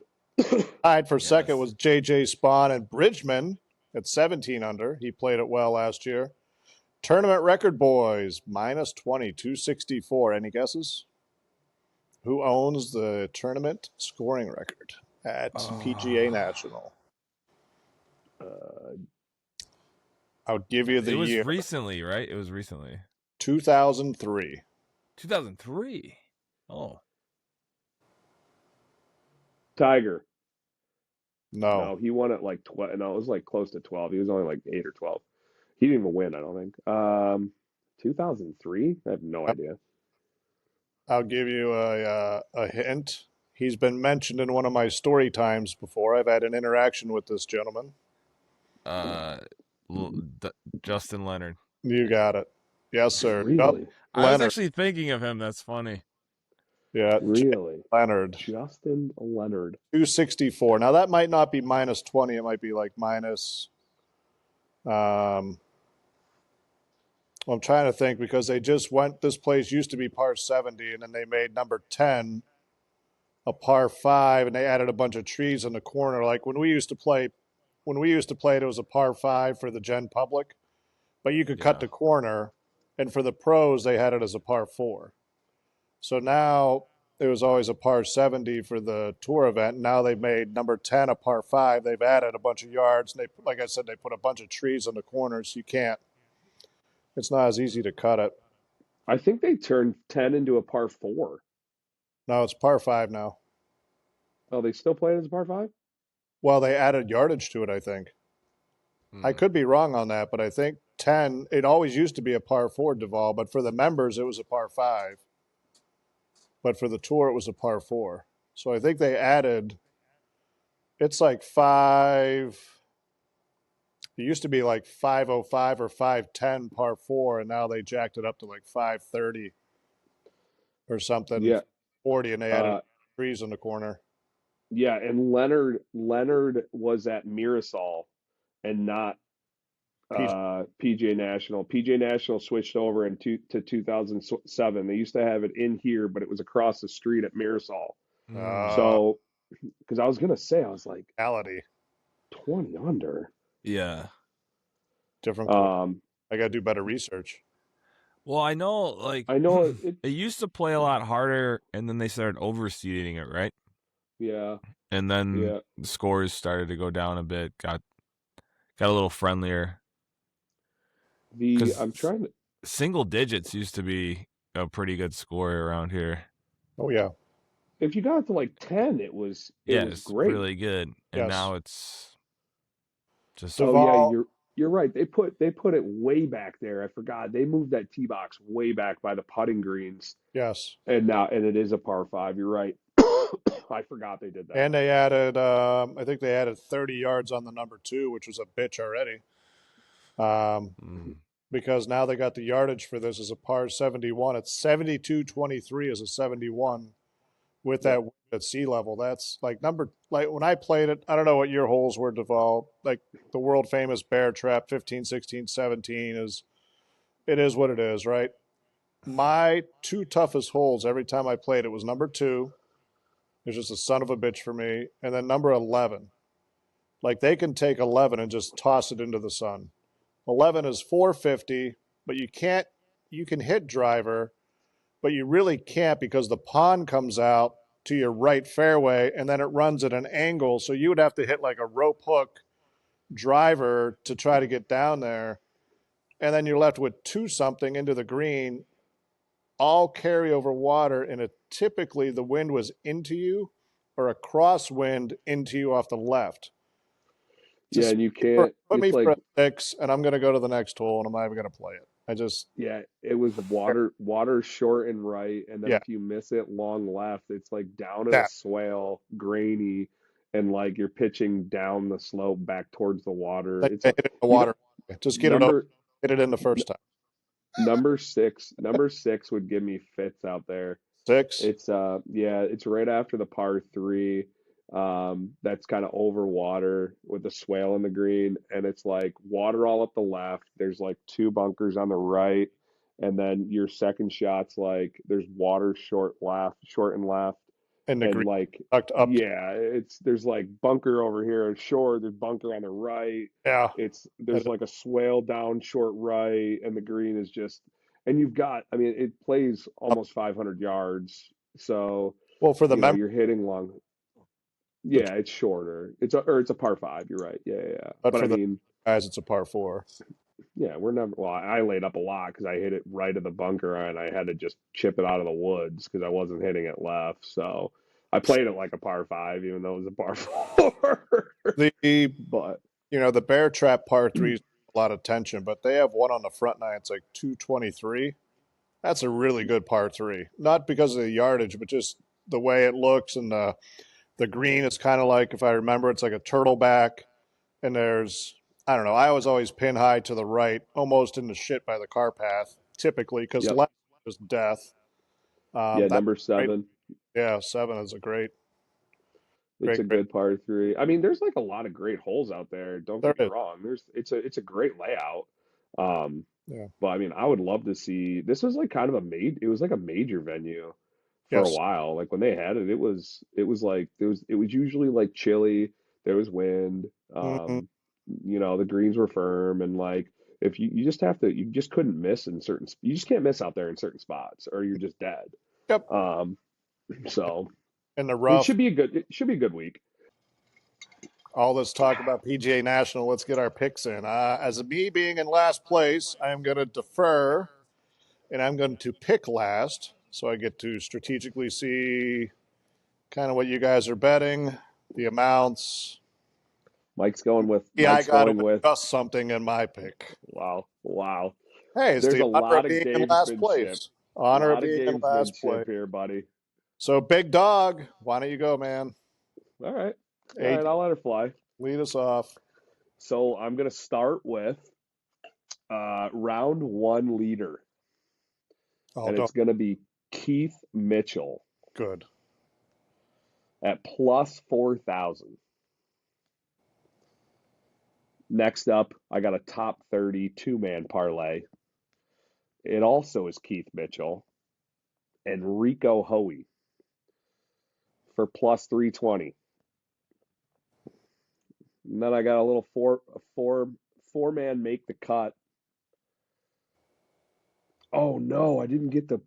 Speaker 2: Tied for second was J.J. Spawn and Bridgeman at 17 under. He played it well last year. Tournament record, boys, minus 20, 264. Any guesses? Who owns the tournament scoring record at PGA National? I'll give you the year.
Speaker 4: It was recently, right? It was recently.
Speaker 2: 2003.
Speaker 4: 2003? Oh.
Speaker 3: Tiger.
Speaker 2: No,
Speaker 3: he won at like 12. No, it was like close to 12. He was only like 8 or 12. He didn't even win, I don't think. 2003? I have no idea.
Speaker 2: I'll give you a hint. He's been mentioned in one of my story times before. I've had an interaction with this gentleman.
Speaker 4: Justin Leonard.
Speaker 2: You got it. Yes, sir.
Speaker 3: Really?
Speaker 4: I was actually thinking of him. That's funny.
Speaker 2: Yeah,
Speaker 3: Really?
Speaker 2: Leonard.
Speaker 3: Justin Leonard.
Speaker 2: 264. Now that might not be minus 20. It might be like minus. I'm trying to think because they just went. This place used to be par 70, and then they made number 10 a par 5, and they added a bunch of trees in the corner. Like when we used to play, it was a par 5 for the Gen Public, but you could cut the corner, and for the pros they had it as a par 4. So now it was always a par 70 for the tour event. Now they've made number 10 a par 5. They've added a bunch of yards. And they, like I said, they put a bunch of trees in the corners. You can't. It's not as easy to cut it.
Speaker 3: I think they turned 10 into a par 4.
Speaker 2: No, it's par 5 now.
Speaker 3: Oh, they still play it as a par 5?
Speaker 2: Well, they added yardage to it, I think. I could be wrong on that, but I think 10, it always used to be a par 4, Duval, but for the members, it was a par 5. But for the tour, it was a par 4. So I think they added, it's like 5. It used to be like 505 or 510 par 4, and now they jacked it up to like 530 or something.
Speaker 3: Yeah.
Speaker 2: 40, and they added trees in the corner.
Speaker 3: Yeah, and Leonard was at Mirasol and not PGA National. PGA National switched over to 2007. They used to have it in here, but it was across the street at Mirasol. So, because I was gonna say, I was like,
Speaker 2: reality
Speaker 3: 20 under.
Speaker 4: Yeah.
Speaker 2: Different. I gotta do better research.
Speaker 4: Well, I know it used to play a lot harder, and then they started overseeding it, right?
Speaker 3: Yeah.
Speaker 4: And then the scores started to go down a bit, got a little friendlier.
Speaker 3: I'm trying to.
Speaker 4: Single digits used to be a pretty good score around here.
Speaker 2: Oh yeah.
Speaker 3: If you got to like 10, it was great.
Speaker 4: Really good. And now it's just.
Speaker 3: Oh yeah, you're right. They put it way back there. I forgot. They moved that tee box way back by the putting greens.
Speaker 2: Yes.
Speaker 3: And it is a par 5. You're right. I forgot they did that.
Speaker 2: And they added, I think they added 30 yards on the number 2, which was a bitch already. Because now they got the yardage for this as a par 71. It's 72.23 as a 71 with that wind at sea level. That's like when I played it, I don't know what your holes were, Duval. Like the world famous bear trap, 15, 16, 17 it is what it is, right? My 2 toughest holes every time I played it was number 2. It was just a son of a bitch for me. And then number 11. Like they can take 11 and just toss it into the sun. 11 is 450, but you can hit driver, but you really can't because the pond comes out to your right fairway and then it runs at an angle. So you would have to hit like a rope hook driver to try to get down there. And then you're left with 2 something into the green, all carryover water, and typically the wind was into you or a crosswind into you off the left.
Speaker 3: Yeah, and you can't
Speaker 2: put me for a 6, and I'm going to go to the next hole, and I'm not even going to play it.
Speaker 3: It was water short and right, and then if you miss it long left, it's like down in a swale, grainy, and like you're pitching down the slope back towards the water.
Speaker 2: It's hit it in the water. Just get it over. Hit it in the first time.
Speaker 3: Number six would give me fits out there.
Speaker 2: 6.
Speaker 3: It's it's right after the par 3. That's kind of over water with a swale in the green, and it's like water all up the left. There's like 2 bunkers on the right, and then your second shot's like there's water short and left,
Speaker 2: and the green
Speaker 3: like
Speaker 2: tucked up.
Speaker 3: Yeah, there's like bunker over here short. There's bunker on the right.
Speaker 2: Yeah,
Speaker 3: there's like a swale down short right, and the green is just. And you've got, I mean, it plays almost 500 yards. So,
Speaker 2: well, for the
Speaker 3: you're hitting long. Yeah, it's shorter. It's a par 5. You're right. Yeah.
Speaker 2: But for the guys, it's a par 4.
Speaker 3: Yeah, I laid up a lot because I hit it right at the bunker and I had to just chip it out of the woods because I wasn't hitting it left. So I played it like a par 5, even though it was a par 4.
Speaker 2: But the bear trap par 3 is a lot of tension, but they have one on the front nine. It's like 223. That's a really good par 3. Not because of the yardage, but just the way it looks and the green. It's kind of like, if I remember, it's like a turtleback, and there's, I don't know, I was always pin high to the right, almost in the shit by the car path, typically, because left is death.
Speaker 3: Number 7.
Speaker 2: Yeah, 7 is a great,
Speaker 3: It's a
Speaker 2: great.
Speaker 3: good par three. I mean, there's like a lot of great holes out there. Don't
Speaker 2: There
Speaker 3: get me
Speaker 2: is.
Speaker 3: wrong. It's a great layout. Um,
Speaker 2: Yeah.
Speaker 3: but I mean, I would love to see. This was like kind of it was like a major venue for a
Speaker 2: Yes.
Speaker 3: while. Like when they had it, it was like it was usually like chilly. There was wind.
Speaker 2: Mm-hmm.
Speaker 3: The greens were firm, and like if you just couldn't miss in you just can't miss out there in certain spots, or you're just dead.
Speaker 2: Yep.
Speaker 3: Um, so
Speaker 2: In the
Speaker 3: it
Speaker 2: rough.
Speaker 3: should be a good week.
Speaker 2: All this talk about PGA National. Let's get our picks in. As me being in last place, I am going to defer, and I'm going to pick last, so I get to strategically see kind of what you guys are betting, the amounts.
Speaker 3: Mike's going with
Speaker 2: Yeah, I
Speaker 3: Mike's
Speaker 2: got to
Speaker 3: going with
Speaker 2: adjust something in my pick.
Speaker 3: wow.
Speaker 2: Hey, it's
Speaker 3: There's
Speaker 2: the
Speaker 3: a
Speaker 2: honor
Speaker 3: lot
Speaker 2: of
Speaker 3: of
Speaker 2: being in last
Speaker 3: gamesmanship.
Speaker 2: place.
Speaker 3: A
Speaker 2: Honor of
Speaker 3: lot of
Speaker 2: being in last
Speaker 3: gamesmanship
Speaker 2: place.
Speaker 3: here, buddy.
Speaker 2: So, Big Dog, why don't you go, man?
Speaker 3: All right. All
Speaker 2: AD,
Speaker 3: right, I'll let her fly.
Speaker 2: lead us off.
Speaker 3: So I'm gonna start with round one leader.
Speaker 2: Oh,
Speaker 3: And it's
Speaker 2: don't.
Speaker 3: gonna be Keith Mitchell
Speaker 2: Good.
Speaker 3: at plus 4,000. Next up, I got a top 30 two-man parlay. It also is Keith Mitchell and Rico Hoey for plus 320. And then I got a little four-man make the cut. Oh no, I didn't get the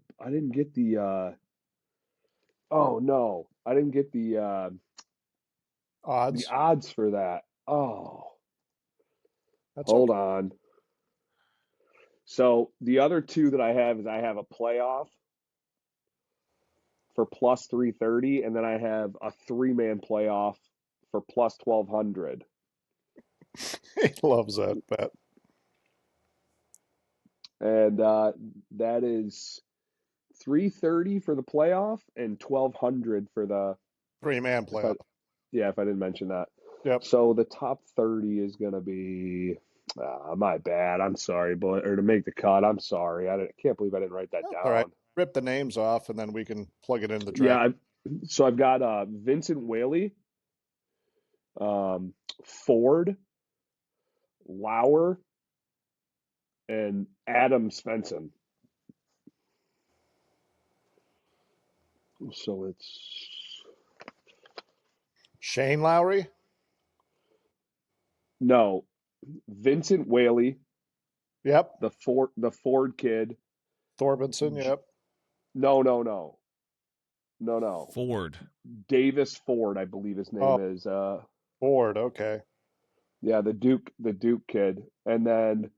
Speaker 3: oh no, I didn't get the
Speaker 2: Odds.
Speaker 3: odds for that. Oh,
Speaker 2: That's
Speaker 3: hold
Speaker 2: okay.
Speaker 3: on. So the other two that I have is I have a playoff for plus 330, and then I have a three-man playoff for plus 1,200.
Speaker 2: He loves that bet.
Speaker 3: And that is 330 for the playoff and 1,200 for the
Speaker 2: 3-man
Speaker 3: if I
Speaker 2: playoff.
Speaker 3: yeah, if I didn't mention that.
Speaker 2: Yep.
Speaker 3: So the top 30 is going to be my bad. I'm sorry, but or to make the cut. I'm sorry. I can't believe I didn't write that
Speaker 2: All right.
Speaker 3: down.
Speaker 2: Rip the names off, and then we can plug it in the draft.
Speaker 3: Yeah, so I've got Vincent Whaley, Ford, Lauer, and Adam Svensson. So it's
Speaker 2: Shane Lowry.
Speaker 3: no Vincent Whaley,
Speaker 2: Yep.
Speaker 3: the Ford kid.
Speaker 2: Thorbinson. Yep.
Speaker 3: No.
Speaker 4: Ford.
Speaker 3: Davis Ford, I believe his name
Speaker 2: Oh,
Speaker 3: is.
Speaker 2: Ford. Okay.
Speaker 3: Yeah, the Duke kid, and then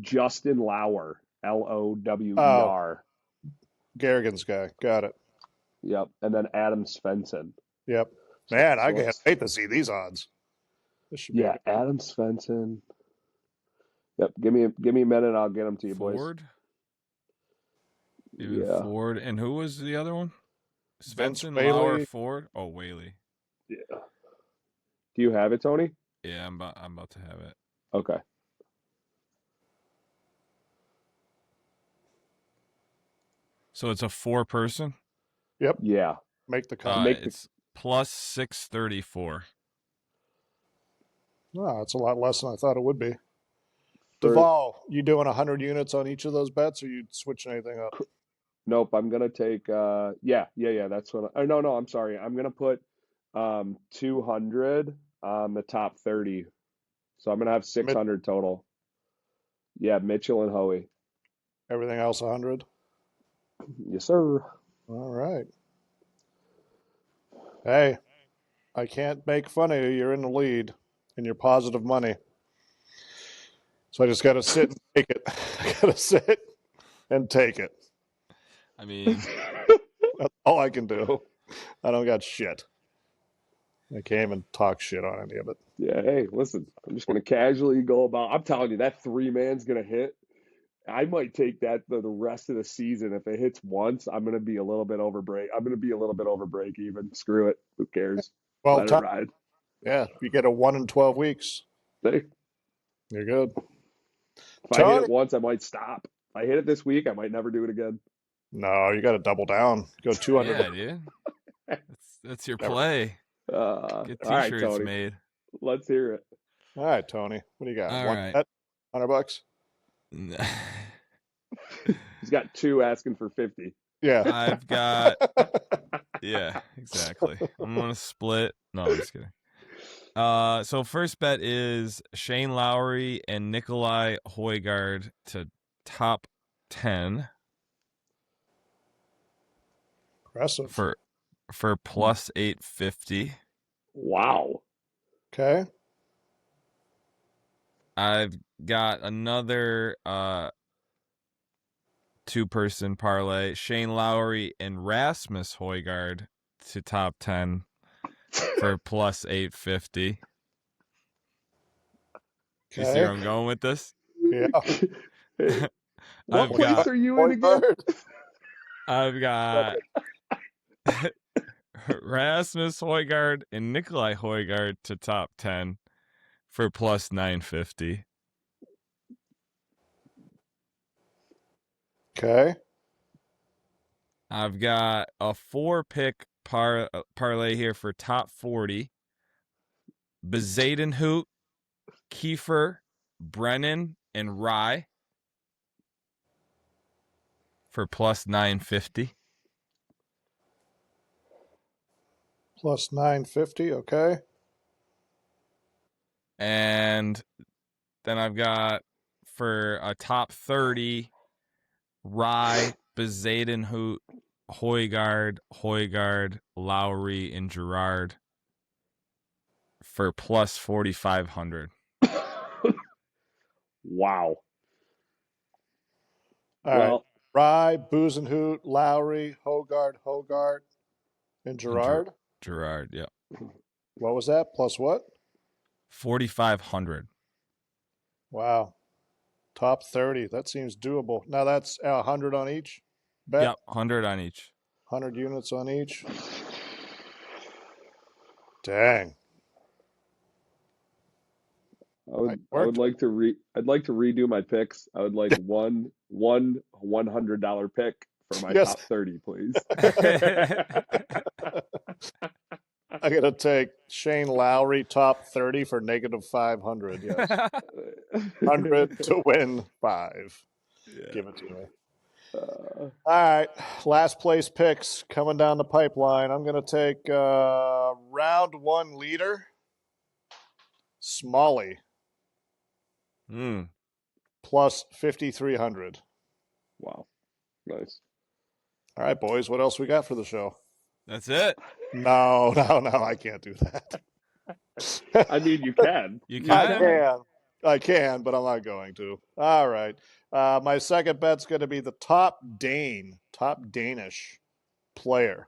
Speaker 3: Justin Lauer,
Speaker 2: Oh,
Speaker 3: Lower.
Speaker 2: Garrigan's guy. Got it.
Speaker 3: Yep, and then Adam Svensson.
Speaker 2: Yep.
Speaker 3: So,
Speaker 2: Man, I
Speaker 3: so
Speaker 2: can't
Speaker 3: it's
Speaker 2: wait to see these odds. This should be a
Speaker 3: yeah,
Speaker 2: good.
Speaker 3: Adam Svensson. Yep, give me a minute, I'll get them to you, boys.
Speaker 4: Ford. Even
Speaker 3: Yeah,
Speaker 4: Ford. And who was the other one?
Speaker 2: Vince
Speaker 4: Svensson,
Speaker 2: Whaley.
Speaker 4: Lauer, Ford. Oh, Whaley.
Speaker 3: yeah. Do you have it, Tony?
Speaker 4: Yeah, I'm about to have it.
Speaker 3: Okay.
Speaker 4: So it's a 4-person.
Speaker 2: Yep.
Speaker 3: Yeah.
Speaker 2: Make the cut.
Speaker 4: It's plus 634.
Speaker 2: Oh, it's a lot less than I thought it would be.
Speaker 3: For-
Speaker 2: Duvall, you doing 100 units on each of those bets, or you switching anything up?
Speaker 3: Nope, I'm gonna take yeah, that's what no, I'm sorry. I'm gonna put 200 on the top 30. So I'm gonna have 600 total. Yeah, Mitchell and Hoey.
Speaker 2: Everything else 100.
Speaker 3: Yes, sir.
Speaker 2: All right. Hey, I can't make fun of you. You're in the lead, and you're positive money. So I just got to sit and take it. I got to sit and take it.
Speaker 4: I mean,
Speaker 2: That's all I can do. I don't got shit. I can't even talk shit on any of it.
Speaker 3: Yeah, hey, listen, I'm just gonna casually go about. I'm telling you, that three-man's gonna hit. I might take that the rest of the season. If it hits once, I'm gonna be a little bit over break. I'm gonna be a little bit over break even. Screw it. Who cares?
Speaker 2: Well,
Speaker 3: Let it ride.
Speaker 2: Yeah, if you get a 1 in 12 weeks,
Speaker 3: Hey,
Speaker 2: you're good.
Speaker 3: if I hit it once, I might stop. If I hit it this week, I might never do it again.
Speaker 2: No, you got to double down. Go 200.
Speaker 4: Yeah, dude. That's your play. Get
Speaker 3: All right,
Speaker 4: T-shirts
Speaker 3: Tony.
Speaker 4: made.
Speaker 3: Let's hear it.
Speaker 2: All right, Tony. What do you got?
Speaker 4: All
Speaker 2: One
Speaker 4: right.
Speaker 2: bet, $100.
Speaker 3: He's got 2 asking for 50.
Speaker 2: Yeah.
Speaker 4: I've got. Yeah, exactly. I'm gonna split. No, I'm just kidding. So first bet is Shane Lowry and Nikolai Højgaard to top 10
Speaker 2: Impressive.
Speaker 4: for plus 850.
Speaker 3: Wow.
Speaker 2: Okay.
Speaker 4: I've got another 2-person parlay, Shane Lowry and Rasmus Højgaard to top 10 for plus 850. You see where I'm going with this?
Speaker 2: Yeah.
Speaker 3: What place are you in again?
Speaker 4: I've got Rasmus Højgaard and Nikolai Højgaard to top 10 for plus 950.
Speaker 2: Okay.
Speaker 4: I've got a 4-pick parlay here for top 40. Bezadenhout, Kiefer, Brennan, and Rye for plus 950.
Speaker 2: Plus 950. Okay.
Speaker 4: And then I've got for a top 30, Rye, Bezadenhout, Højgaard, Lowry, and Gerard for plus 4,500.
Speaker 3: Wow.
Speaker 2: All right. Rye, Bezadenhout, Lowry, Højgaard, and Gerard.
Speaker 4: Gerard, yeah.
Speaker 2: What was that? Plus what?
Speaker 4: 4,500.
Speaker 2: Wow. Top 30. That seems doable. Now that's 100 on each bet?
Speaker 4: Yep, 100 on each.
Speaker 2: 100 units on each. Dang.
Speaker 3: I'd like to redo my picks. I would like one $100 pick for my top 30, please.
Speaker 2: I'm going to take Shane Lowry top 30 for negative 500. Yes. 100 to win 5. Yeah. Give it to me. All right. Last place picks coming down the pipeline. I'm going to take round 1 leader, Smalley. Plus 5,300.
Speaker 3: Wow. Nice.
Speaker 2: All right, boys. What else we got for the show?
Speaker 4: That's it.
Speaker 2: No, I can't do that.
Speaker 3: I mean, you can.
Speaker 4: You can.
Speaker 2: I can, but I'm not going to. All right. My second bet's going to be the top Danish player.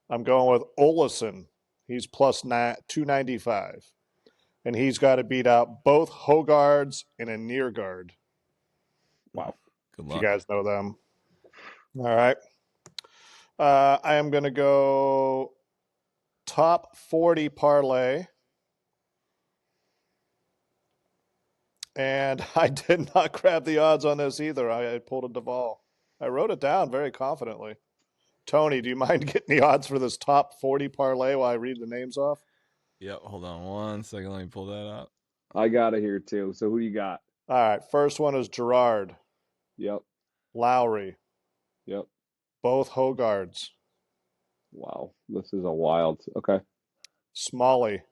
Speaker 2: I'm going with Olesen. He's plus 295. And he's got to beat out both Højgaards and a Neergaard.
Speaker 3: Wow.
Speaker 4: Good luck.
Speaker 2: You guys know them. All right. I am going to go top 40 parlay. And I did not grab the odds on this either. I pulled a Duval. I wrote it down very confidently. Tony, do you mind getting the odds for this top 40 parlay while I read the names off?
Speaker 4: Yep, hold on 1 second. Let me pull that up.
Speaker 3: I got it here too. So who you got?
Speaker 2: All right. First one is Gerard.
Speaker 3: Yep.
Speaker 2: Lowry.
Speaker 3: Yep.
Speaker 2: Both Højgaards.
Speaker 3: Wow. This is a wild. Okay.
Speaker 2: Smalley.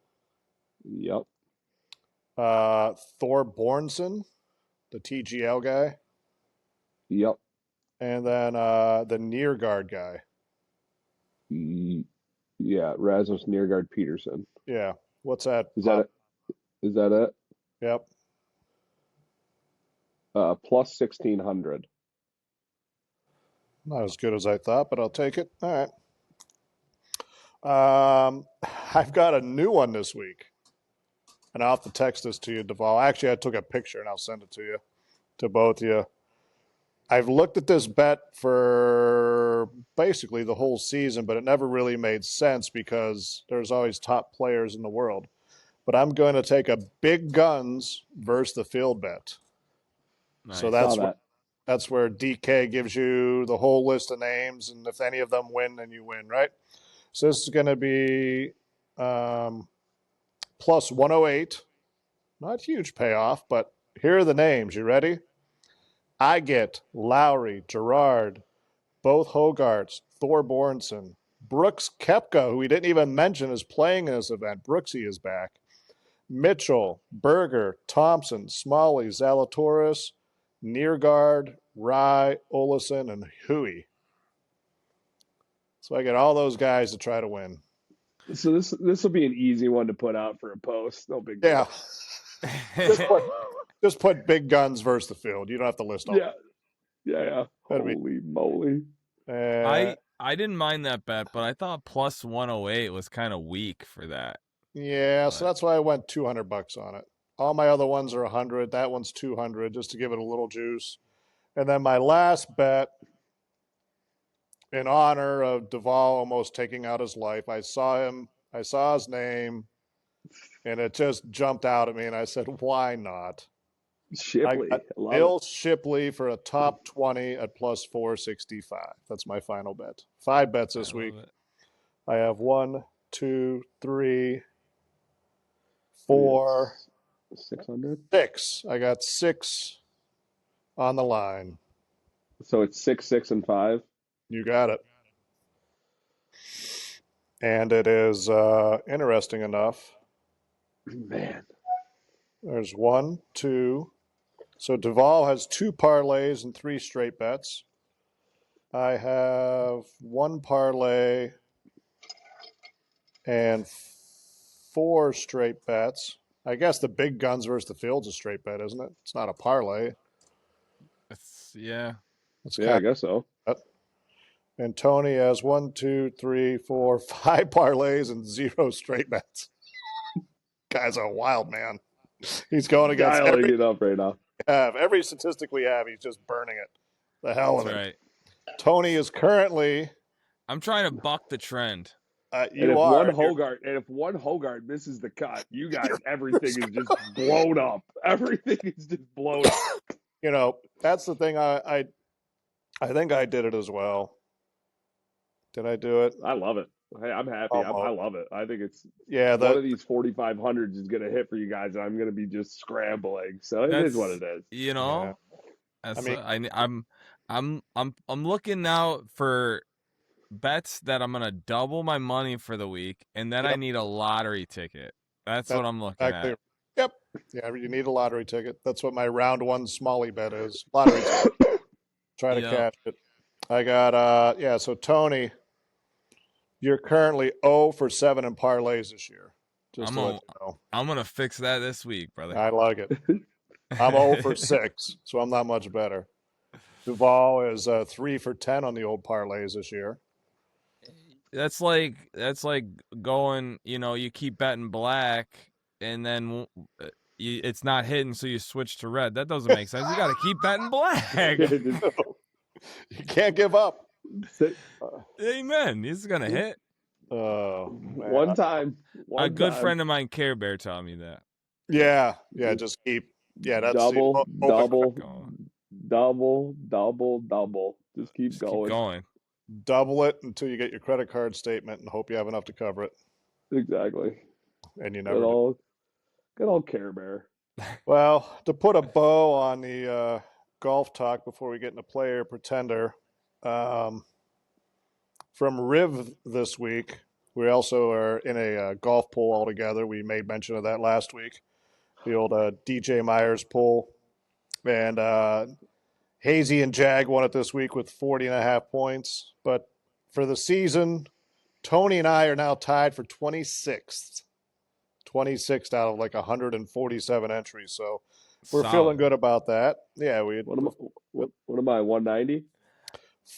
Speaker 3: Yep.
Speaker 2: Thor Bornson, the TGL guy.
Speaker 3: Yep.
Speaker 2: And then the Neergaard guy.
Speaker 3: Yeah, Rasmus Neergaard Peterson.
Speaker 2: Yeah. What's that?
Speaker 3: Is that it? Is that it?
Speaker 2: Yep.
Speaker 3: Plus 1,600.
Speaker 2: Not as good as I thought, but I'll take it. All right. I've got a new one this week. And I'll have to text this to you, Duval. Actually, I took a picture and I'll send it to you, to both of you. I've looked at this bet for basically the whole season, but it never really made sense because there's always top players in the world. But I'm going to take a big guns versus the field bet.
Speaker 4: Nice.
Speaker 2: So That's where DK gives you the whole list of names, and if any of them win, then you win, right? So this is going to be plus 108. Not huge payoff, but here are the names. You ready? I get Lowry, Gerard, both Hogarts, Thorbornson, Brooks Koepka, who we didn't even mention is playing in this event. Brooksy is back. Mitchell, Berger, Thompson, Smalley, Zalatoris, Nearguard, Rye, Olesen, and Hui. So I get all those guys to try to win.
Speaker 3: So this will be an easy one to put out for a post. No big deal.
Speaker 2: Yeah. just put big guns versus the field. You don't have to list all.
Speaker 3: Yeah. Holy moly.
Speaker 4: I didn't mind that bet, but I thought plus 108 was kind of weak for that.
Speaker 2: Yeah, so that's why I went $200 on it. All my other ones are 100. That one's 200, just to give it a little juice. And then my last bet, in honor of Duvall almost taking out his life, I saw his name, and it just jumped out at me, and I said, why not?
Speaker 3: Shipley.
Speaker 2: Bill Shipley for a top 20 at plus 465. That's my final bet. 5 bets this week. I have 1, 2, 3, 4,
Speaker 3: 600.
Speaker 2: 6. I got 6 on the line.
Speaker 3: So it's 6, 6, and 5.
Speaker 2: You got it. And it is interesting enough.
Speaker 3: Man.
Speaker 2: There's 1, 2. So Duvall has 2 parlays and 3 straight bets. I have 1 parlay and 4 straight bets. I guess the big guns versus the field's a straight bet, isn't it? It's not a parlay.
Speaker 4: Yeah.
Speaker 3: I guess so.
Speaker 2: And Tony has 1, 2, 3, 4, 5 parlays and 0 straight bets. Guy's a wild man. He's going against
Speaker 3: dialing it up right now.
Speaker 2: Every statistic we have, he's just burning it. The hell with it.
Speaker 4: Right.
Speaker 2: Tony is currently.
Speaker 4: I'm trying to buck the trend.
Speaker 2: If one
Speaker 3: Hogart misses the cut, you guys, everything is just blown up. Everything is just blown up.
Speaker 2: You know, that's the thing. I think I did it as well. Did I do it?
Speaker 3: I love it. Hey, I'm happy. I love it. I think it's one of these 4,500s is going to hit for you guys, and I'm going to be just scrambling. So it is what it is.
Speaker 4: You know,
Speaker 2: yeah.
Speaker 4: I'm looking now for bets that I'm gonna double my money for the week, and then I need a lottery ticket. That's what I'm looking at.
Speaker 2: Yep. Yeah, you need a lottery ticket. That's what my round 1 Smalley bet is. Lottery ticket. Try to catch it. I got so Tony, you're currently 0 for 7 in parlays this year. Just to let you know.
Speaker 4: I'm gonna fix that this week, brother.
Speaker 2: I like it. I'm 0 for 6, so I'm not much better. Duvall is 3 for 10 on the old parlays this year.
Speaker 4: That's like going, you keep betting black and then it's not hitting, so you switch to red. That doesn't make sense. You got to keep betting black.
Speaker 2: You can't give up.
Speaker 4: Amen. This is gonna hit.
Speaker 3: One time.
Speaker 4: A good friend of mine, Care Bear, taught me that.
Speaker 2: Yeah. Just keep. Yeah, that's
Speaker 3: double. Just keep going.
Speaker 2: Double it until you get your credit card statement and hope you have enough to cover it.
Speaker 3: Exactly.
Speaker 2: And you never
Speaker 3: good old Care Bear.
Speaker 2: Well, to put a bow on the golf talk before we get into player pretender, from Riv this week, we also are in a golf poll altogether. We made mention of that last week, the old DJ Myers poll. And Hazy and Jag won it this week with 40.5 points. But for the season, Tony and I are now tied for 26th. 26th out of like 147 entries. So we're feeling good about that. Yeah.
Speaker 3: What am I, 190?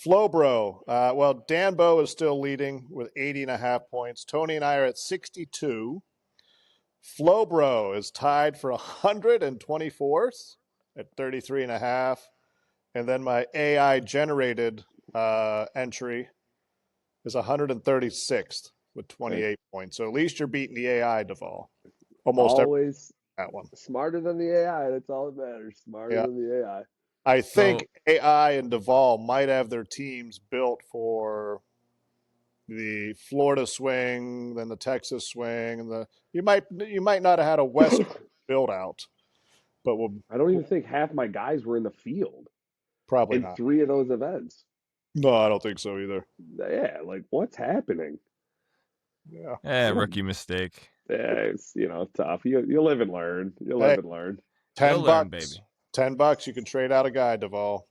Speaker 2: Flowbro. Well, Danbo is still leading with 80.5 points. Tony and I are at 62. Flowbro is tied for 124th at 33.5. And then my AI generated entry is 136th with 28 points. So at least you're beating the AI, Duvall. Almost
Speaker 3: always
Speaker 2: that one.
Speaker 3: Smarter than the AI. That's all that matters. Smarter than the AI.
Speaker 2: I think AI and Duvall might have their teams built for the Florida swing, then the Texas swing, and you might not have had a West Coast build out, but
Speaker 3: I don't even think half my guys were in the field
Speaker 2: probably
Speaker 3: in
Speaker 2: not.
Speaker 3: 3 of those events.
Speaker 2: No, I don't think so either.
Speaker 3: Yeah, like what's happening?
Speaker 2: Yeah,
Speaker 4: rookie mistake.
Speaker 3: Yeah, it's tough. You live and learn. You live and learn.
Speaker 4: You'll
Speaker 2: $10,
Speaker 4: learn, baby.
Speaker 2: $10, you can trade out a guy, Duvall.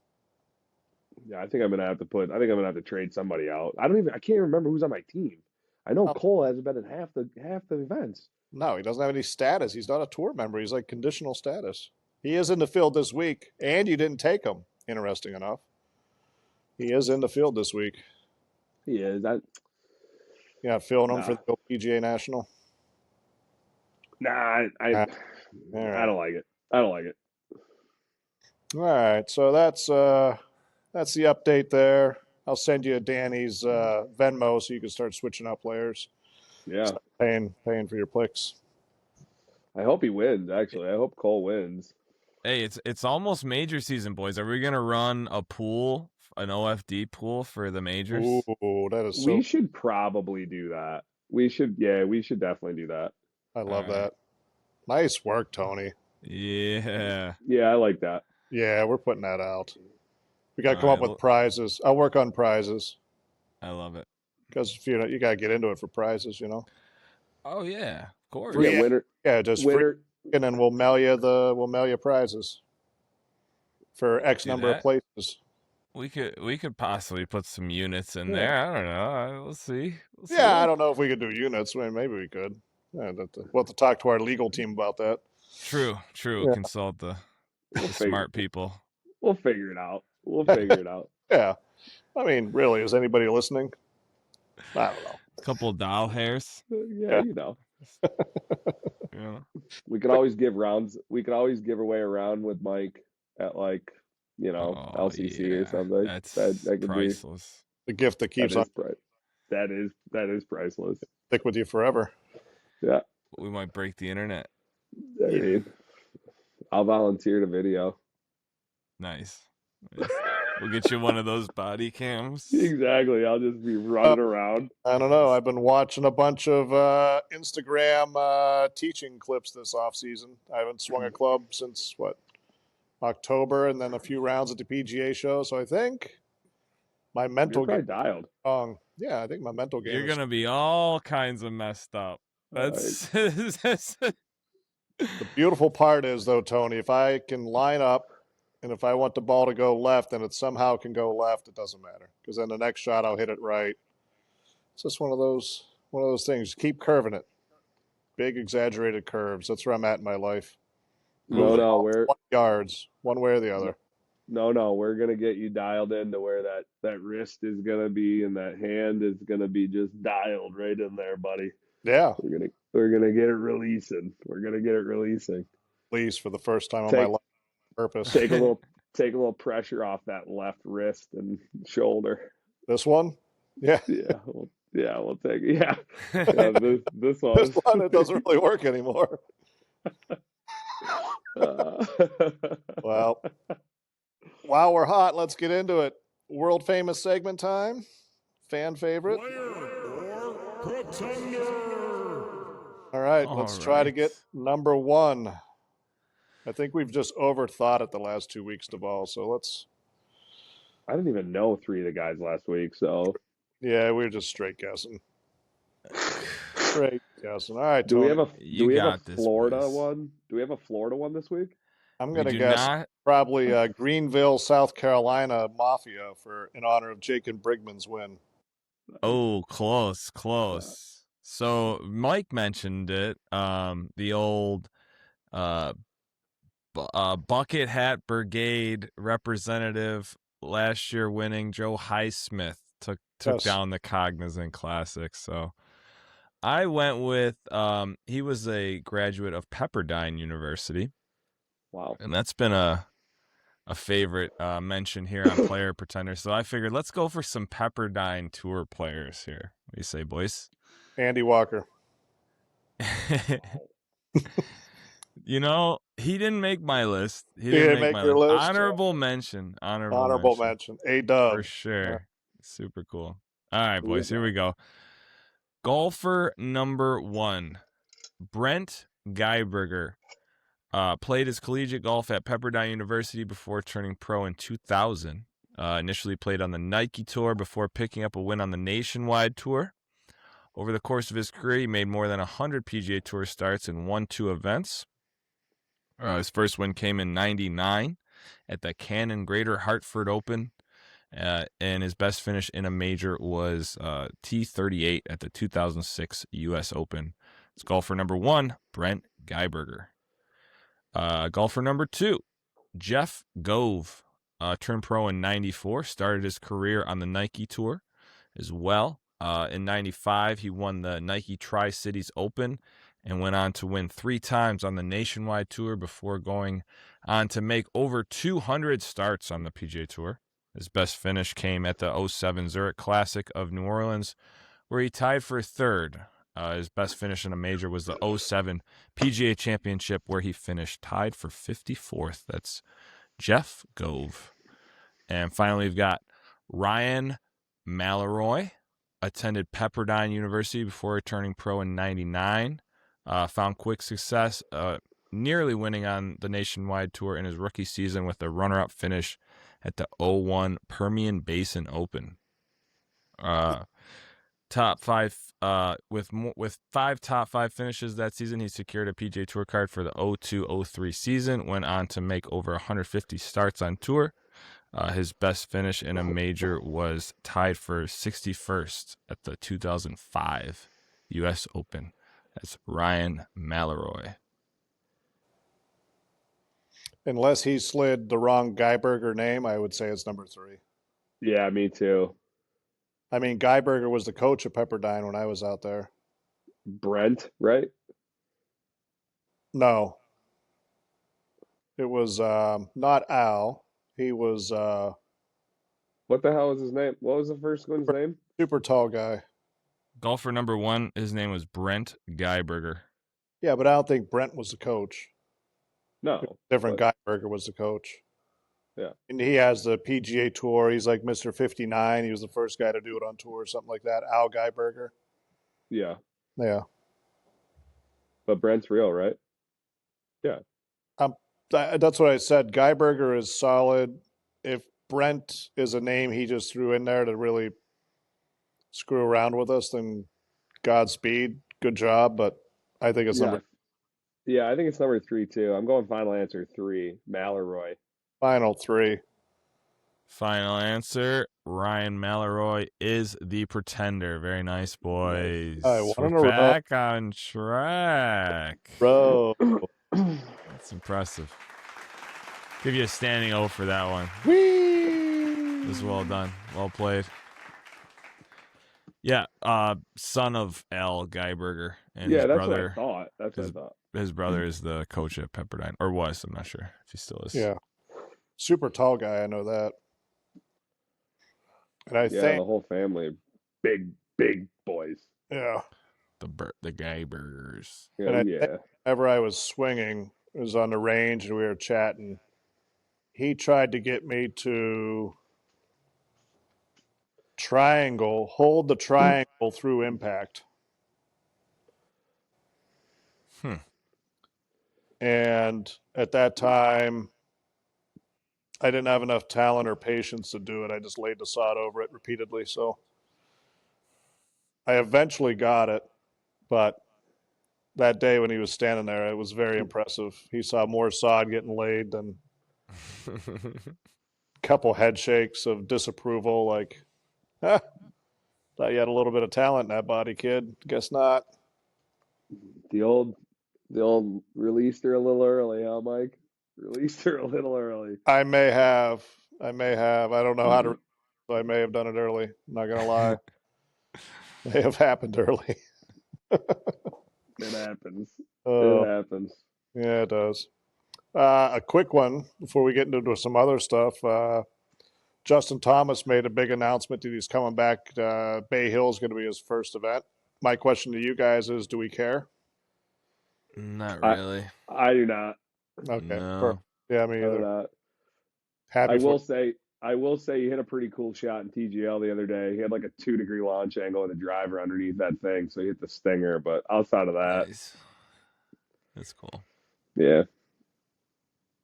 Speaker 3: Yeah, I think I'm gonna have to trade somebody out. I can't even remember who's on my team. I know Cole hasn't been in half the events.
Speaker 2: No, he doesn't have any status. He's not a tour member. He's like conditional status. He is in the field this week, and you didn't take him. Interesting enough, he is in the field this week.
Speaker 3: He is.
Speaker 2: Yeah, filling him for the PGA National.
Speaker 3: Nah, I don't like it. I don't like it.
Speaker 2: All right, so that's the update there. I'll send you Danny's Venmo so you can start switching up players.
Speaker 3: Yeah,
Speaker 2: start paying for your picks.
Speaker 3: I hope he wins. Actually, I hope Cole wins.
Speaker 4: Hey, it's almost major season, boys. Are we gonna run a pool, an OFD pool for the majors?
Speaker 2: Ooh, that is.
Speaker 3: We should probably do that. We should definitely do that.
Speaker 2: I love that. Nice work, Tony.
Speaker 4: Yeah.
Speaker 3: Yeah, I like that.
Speaker 2: Yeah, we're putting that out. We got to come up with prizes. I'll work on prizes.
Speaker 4: I love it.
Speaker 2: Because you got to get into it for prizes,
Speaker 4: Oh yeah, of course.
Speaker 3: Yeah, winner.
Speaker 2: Yeah, just
Speaker 3: winner.
Speaker 2: And then we'll mail you prizes for X number of places.
Speaker 4: We could possibly put some units in there. I don't know. We'll see.
Speaker 2: I don't know if we could do units. Maybe we could. Yeah, we'll have to talk to our legal team about that.
Speaker 4: True.
Speaker 2: Yeah.
Speaker 4: Consult the smart people.
Speaker 3: We'll figure it out.
Speaker 2: Yeah. I mean, really, is anybody listening? I don't know.
Speaker 4: A couple doll hairs.
Speaker 3: Yeah.
Speaker 4: Yeah.
Speaker 3: We could always give rounds. We could always give away a round with Mike at LCC or something. That could
Speaker 4: priceless.
Speaker 2: Be the gift that keeps on.
Speaker 3: That is priceless.
Speaker 2: Stick with you forever.
Speaker 3: Yeah.
Speaker 4: We might break the internet.
Speaker 3: I mean, I'll volunteer to video.
Speaker 4: Nice. We'll get you one of those body cams.
Speaker 3: Exactly. I'll just be running around.
Speaker 2: I don't know. I've been watching a bunch of Instagram teaching clips this off season. I haven't swung a club since October, and then a few rounds at the PGA show. So I think my mental
Speaker 3: game dialed.
Speaker 2: Yeah, I think my mental game.
Speaker 4: You're gonna be all kinds of messed up. That's
Speaker 2: the beautiful part is though, Tony. If I can line up. And if I want the ball to go left and it somehow can go left, it doesn't matter. Because then the next shot I'll hit it right. It's just one of those things. Keep curving it. Big exaggerated curves. That's where I'm at in my life.
Speaker 3: No, we're
Speaker 2: 20 yards, one way or the other.
Speaker 3: No, we're gonna get you dialed into where that wrist is gonna be and that hand is gonna be just dialed right in there, buddy.
Speaker 2: Yeah.
Speaker 3: We're gonna get it releasing. We're gonna get it releasing.
Speaker 2: Release for the first time in my life. Purpose.
Speaker 3: Take a little pressure off that left wrist and shoulder.
Speaker 2: This one? Yeah.
Speaker 3: We'll take it. Yeah. This one.
Speaker 2: This one, it doesn't really work anymore. Well, while we're hot, let's get into it. World famous segment time. Fan favorite.
Speaker 5: Player or pretender.
Speaker 2: All right, let's try to get number one. I think we've just overthought it the last 2 weeks, Duvall. So let's.
Speaker 3: I didn't even know 3 of the guys last week. So.
Speaker 2: Yeah, we were just straight guessing. Straight guessing. All right.
Speaker 3: Do we have a Florida
Speaker 4: this,
Speaker 3: one? Do we have a Florida one this week?
Speaker 2: I'm going to guess probably Greenville, South Carolina Mafia in honor of Jacob Brigman's win.
Speaker 4: Oh, close. So Mike mentioned it. The old bucket hat brigade representative last year winning Joe Highsmith took down the Cognizant Classic. So I went with he was a graduate of Pepperdine University.
Speaker 3: Wow.
Speaker 4: And that's been a favorite mention here on Player Pretender. So I figured let's go for some Pepperdine Tour players here. What do you say, boys?
Speaker 2: Andy Walker.
Speaker 4: He didn't make my list. He
Speaker 2: didn't
Speaker 4: didn't make
Speaker 2: make
Speaker 4: my
Speaker 2: your
Speaker 4: list.
Speaker 2: list?
Speaker 4: Honorable mention.
Speaker 2: Honorable mention. A-dub.
Speaker 4: For sure. Super cool. All right, boys, here
Speaker 3: Yeah.
Speaker 4: we go. Golfer number 1, Brent Geiberger. Played his collegiate golf at Pepperdine University before turning pro in 2000. Initially played on the Nike Tour before picking up a win on the Nationwide Tour. Over the course of his career, he made more than 100 PGA Tour starts and won 2 events. His first win came in '99 at the Cannon Greater Hartford Open, and his best finish in a major was T38 at the 2006 U.S. Open. It's golfer number 1, Brent Geiberger. Golfer number 2, Jeff Gove. Turned pro in '94, started his career on the Nike Tour as well. In '95, he won the Nike Tri-Cities Open and went on to win 3 times on the Nationwide Tour before going on to make over 200 starts on the PGA Tour. His best finish came at the '07 Zurich Classic of New Orleans, where he tied for 3rd. His best finish in a major was the '07 PGA Championship, where he finished tied for 54th. That's Jeff Gove. And finally, we've got Ryan Malloy. Attended Pepperdine University before turning pro in '99. Found quick success, nearly winning on the Nationwide Tour in his rookie season with a runner-up finish at the '01 Permian Basin Open. Top 5 with 5 top 5 finishes that season, he secured a PGA Tour card for the '02-03 season. Went on to make over 150 starts on tour. His best finish in a major was tied for 61st at the 2005 U.S. Open. That's Ryan Malloy.
Speaker 2: Unless he slid the wrong Geiberger name, I would say it's number 3.
Speaker 3: Yeah, me too.
Speaker 2: I mean, Geiberger was the coach at Pepperdine when I was out there.
Speaker 3: Brent, right?
Speaker 2: No. It was not Al. He was
Speaker 3: What the hell was his name? What was the first one's name?
Speaker 2: super tall guy.
Speaker 4: Golfer number 1, his name was Brent Geiberger.
Speaker 2: Yeah, but I don't think Brent was the coach.
Speaker 3: No.
Speaker 2: Different Geiberger was the coach.
Speaker 3: Yeah.
Speaker 2: And he has the PGA Tour. He's like Mr. 59. He was the first guy to do it on tour or something like that. Al Geiberger.
Speaker 3: Yeah.
Speaker 2: Yeah.
Speaker 3: But Brent's real, right? Yeah.
Speaker 2: That's what I said. Geiberger is solid. If Brent is a name he just threw in there to really screw around with us, then Godspeed. Good job. But I think it's number
Speaker 3: Yeah, I think it's number 3 too. I'm going final answer 3, Malloy.
Speaker 2: final 3.
Speaker 4: Final answer, Ryan Malloy is the pretender. Very nice, boys. We're back on track.
Speaker 2: Bro.
Speaker 4: That's impressive. Give you a standing O for that one.
Speaker 2: Whee!
Speaker 4: This is well done. Well played. Yeah, son of Al Geiberger. And his brother,
Speaker 3: what I thought. That's what I thought.
Speaker 4: His brother is the coach at Pepperdine, or was. I'm not sure if he still is.
Speaker 2: Yeah. Super tall guy. I know that. And I think
Speaker 3: the whole family, big boys.
Speaker 2: Yeah.
Speaker 4: The Geibergers.
Speaker 2: And whenever I was swinging, it was on the range and we were chatting. He tried to get me to hold the triangle through impact. And at that time, I didn't have enough talent or patience to do it. I just laid the sod over it repeatedly. So I eventually got it. But that day when he was standing there, it was very impressive. He saw more sod getting laid than a couple head shakes of disapproval. Like, thought you had a little bit of talent in that body, kid. Guess not.
Speaker 3: The old released her a little early, huh, Mike? Released her a little early.
Speaker 2: I may have. I don't know how to. So I may have done it early. I'm not gonna lie. May have happened early.
Speaker 3: It happens. It happens.
Speaker 2: Yeah, it does. A quick one before we get into some other stuff. Justin Thomas made a big announcement that he's coming back. Bay Hill is going to be his first event. My question to you guys is, do we care?
Speaker 4: Not really.
Speaker 3: I do not.
Speaker 2: Okay.
Speaker 4: No.
Speaker 2: Yeah, me
Speaker 3: I do
Speaker 2: either.
Speaker 3: not.
Speaker 2: Happy
Speaker 3: I
Speaker 2: for
Speaker 3: will say he hit a pretty cool shot in TGL the other day. He had like a 2-degree launch angle with a driver underneath that thing, so he hit the stinger. But outside of that,
Speaker 4: Nice. That's cool.
Speaker 3: yeah,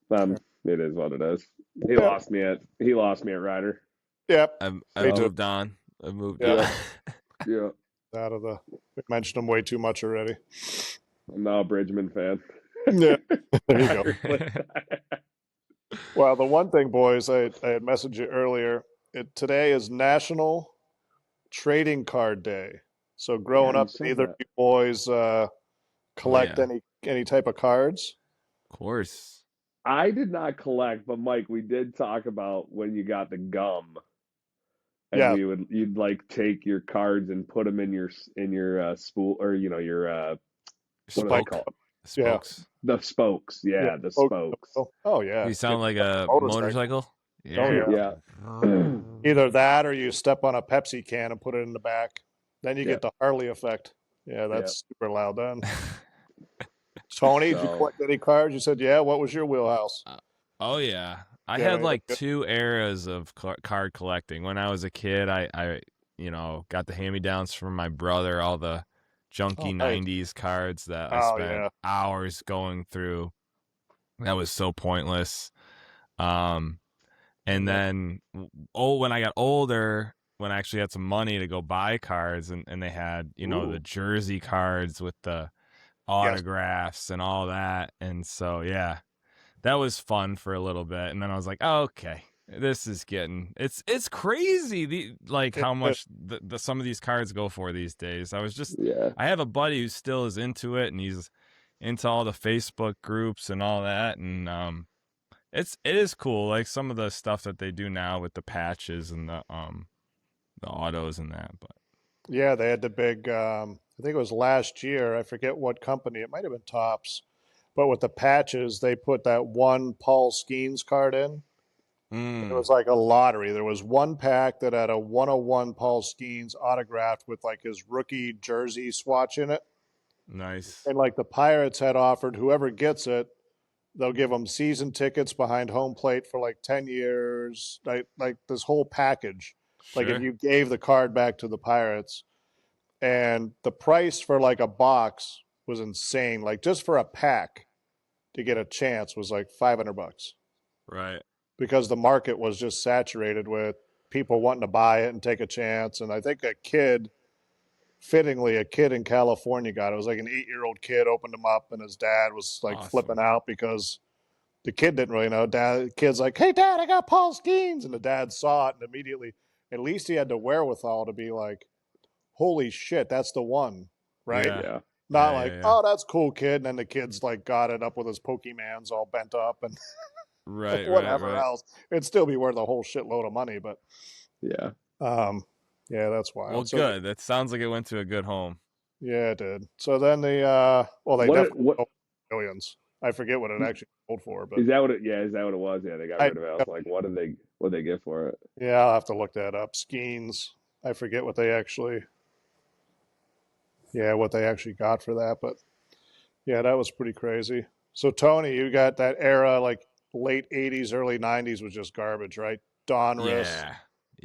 Speaker 2: Sure.
Speaker 3: it is what it is. He
Speaker 2: Yep.
Speaker 3: lost me at Ryder.
Speaker 2: Yep.
Speaker 4: I've
Speaker 2: Me too.
Speaker 4: moved on. I've moved
Speaker 2: Yeah.
Speaker 4: on.
Speaker 3: Yeah,
Speaker 2: We mentioned them way too much already.
Speaker 3: I'm now a Bridgeman fan.
Speaker 2: Yeah. There you go.
Speaker 3: go.
Speaker 2: Well, the one thing, boys, I had messaged you earlier. Today is National Trading Card Day. So growing
Speaker 3: you
Speaker 2: up, did
Speaker 3: said
Speaker 2: either of
Speaker 3: that.
Speaker 2: you boys collect
Speaker 4: yeah.
Speaker 2: any type of cards?
Speaker 4: Of course.
Speaker 3: I did not collect, but Mike, we did talk about when you got the gum, and
Speaker 2: Yeah.
Speaker 3: you'd like take your cards and put them in your spool, or your what do they
Speaker 4: Spoke.
Speaker 3: call it?
Speaker 2: Yeah.
Speaker 4: Spokes.
Speaker 3: The spokes. Yeah, the spokes.
Speaker 2: Oh yeah.
Speaker 4: You sound like a motorcycle.
Speaker 2: Oh yeah.
Speaker 3: Yeah.
Speaker 2: Either that or you step on a Pepsi can and put it in the back. Then you
Speaker 3: Yeah.
Speaker 2: get the Harley effect. Yeah,
Speaker 3: Yeah.
Speaker 2: that's super loud then. Tony, did you collect any cards? You said, yeah. What was your wheelhouse?
Speaker 4: Oh yeah, I
Speaker 2: Yeah,
Speaker 4: had like
Speaker 2: good.
Speaker 4: 2 eras of card collecting. When I was a kid, I got the hand-me-downs from my brother, all the junky
Speaker 2: nice.
Speaker 4: 90s cards that I spent hours going through. That was so pointless. And then when I got older, when I actually had some money to go buy cards, and they had the jersey cards with the autographs and all that, and so yeah, that was fun for a little bit, and then I was like, oh, okay, this is getting it's crazy how much the some of these cards go for these days. I have a buddy who still is into it, and he's into all the Facebook groups and all that, and it is cool, like some of the stuff that they do now with the patches and the autos and that. But
Speaker 2: yeah, they had the big I think it was last year, I forget what company, it might have been Topps, but with the patches they put that one Paul Skeens card in. It was like a lottery. There was one pack that had a 101 Paul Skeens autographed with like his rookie jersey swatch in it.
Speaker 4: Nice.
Speaker 2: And like the Pirates had offered, whoever gets it, they'll give them season tickets behind home plate for like 10 years, like this whole package.
Speaker 4: Sure.
Speaker 2: Like if you gave the card back to the Pirates, and the price for like a box was insane. Like just for a pack to get a chance was like $500.
Speaker 4: Right.
Speaker 2: Because the market was just saturated with people wanting to buy it and take a chance. And I think a kid in California got it. It was like an 8-year-old kid opened them up, and his dad was like flipping out because the kid didn't really know. The kid's like, hey, Dad, I got Paul Skeens. And the dad saw it, and immediately, at least he had the wherewithal to be like, holy shit, that's the one, right?
Speaker 3: Yeah.
Speaker 2: Not oh, that's cool, kid. And then the kid's like got it up with his Pokemans all bent up and whatever else. It'd still be worth a whole shitload of money, but
Speaker 3: yeah.
Speaker 2: Yeah, that's wild.
Speaker 4: Well,
Speaker 2: so,
Speaker 4: good. That sounds like it went to a good home.
Speaker 2: Yeah, it did. So then they definitely sold millions. I forget what it actually sold for, but
Speaker 3: is that what it was? Yeah, they got rid of it. I was like, what did they get for it?
Speaker 2: Yeah, I'll have to look that up. Skeens. I forget what they actually got for that, but yeah, that was pretty crazy. So Tony, you got that era like late 80s, early 90s was just garbage, right? Donruss,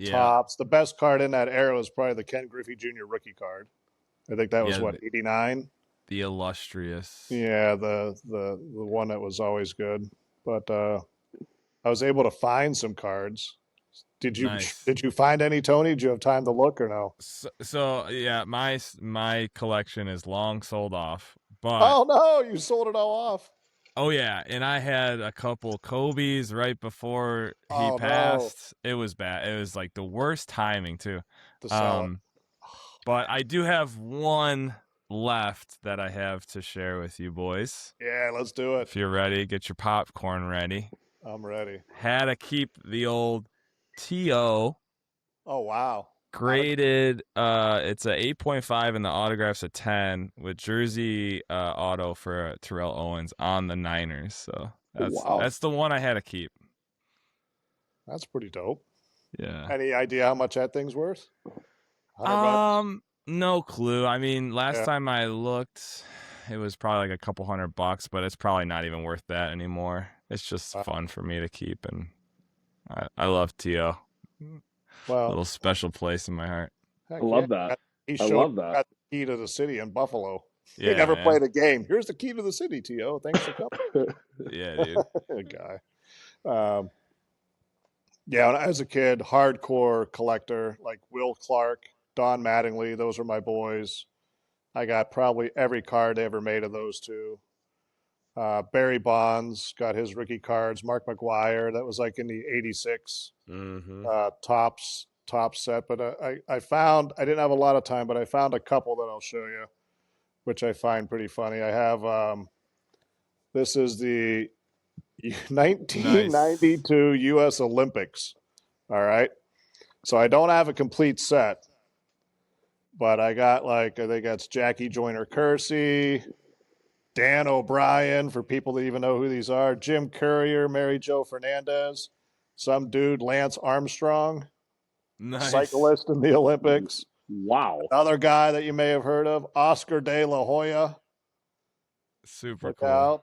Speaker 2: Topps. The best card in that era was probably the Ken Griffey Jr. rookie card. I think that was 89?
Speaker 4: The illustrious.
Speaker 2: Yeah, the one that was always good. But I was able to find some cards. Did you find any, Tony? Did you have time to look or no?
Speaker 4: So yeah, my collection is long sold off. But
Speaker 2: oh no, you sold it all off.
Speaker 4: Oh yeah, and I had a couple Kobe's right before he passed. No. It was bad. It was like the worst timing too. But I do have one left that I have to share with you boys.
Speaker 2: Yeah, let's do it.
Speaker 4: If you're ready, get your popcorn ready.
Speaker 2: I'm ready.
Speaker 4: Had to keep the old TO.
Speaker 2: Oh wow.
Speaker 4: Graded, it's a 8.5 and the autograph's a 10 with jersey auto for Terrell Owens on the Niners. So that's the one I had to keep.
Speaker 2: That's pretty dope.
Speaker 4: Yeah.
Speaker 2: Any idea how much that thing's worth?
Speaker 4: No clue. I mean, last time I looked, it was probably like a couple $100, but it's probably not even worth that anymore. It's just fun for me to keep, and I love T.O.
Speaker 2: Well,
Speaker 4: little special place in my heart.
Speaker 3: I love that.
Speaker 2: He
Speaker 3: I
Speaker 2: showed
Speaker 3: love that.
Speaker 2: got the key to the city in Buffalo.
Speaker 4: Yeah,
Speaker 2: he never
Speaker 4: man.
Speaker 2: played a game. Here's the key to the city, T.O. Thanks for coming.
Speaker 4: Yeah, dude.
Speaker 2: Guy. Yeah, when I was a kid, hardcore collector, like Will Clark, Don Mattingly, those were my boys. I got probably every card they ever made of those two. Barry Bonds got his rookie cards. Mark McGuire, that was like in the 86 top set. But I found, I didn't have a lot of time, but I found a couple that I'll show you, which I find pretty funny. I have, this is the 1992 U.S. Olympics. All right. So I don't have a complete set, but I got like, I think that's Jackie Joyner Kersey, Dan O'Brien, for people that even know who these are, Jim Courier, Mary Jo Fernandez, some dude, Lance Armstrong, cyclist in the Olympics.
Speaker 3: Wow.
Speaker 2: Another guy that you may have heard of, Oscar de la Hoya.
Speaker 4: Super cool.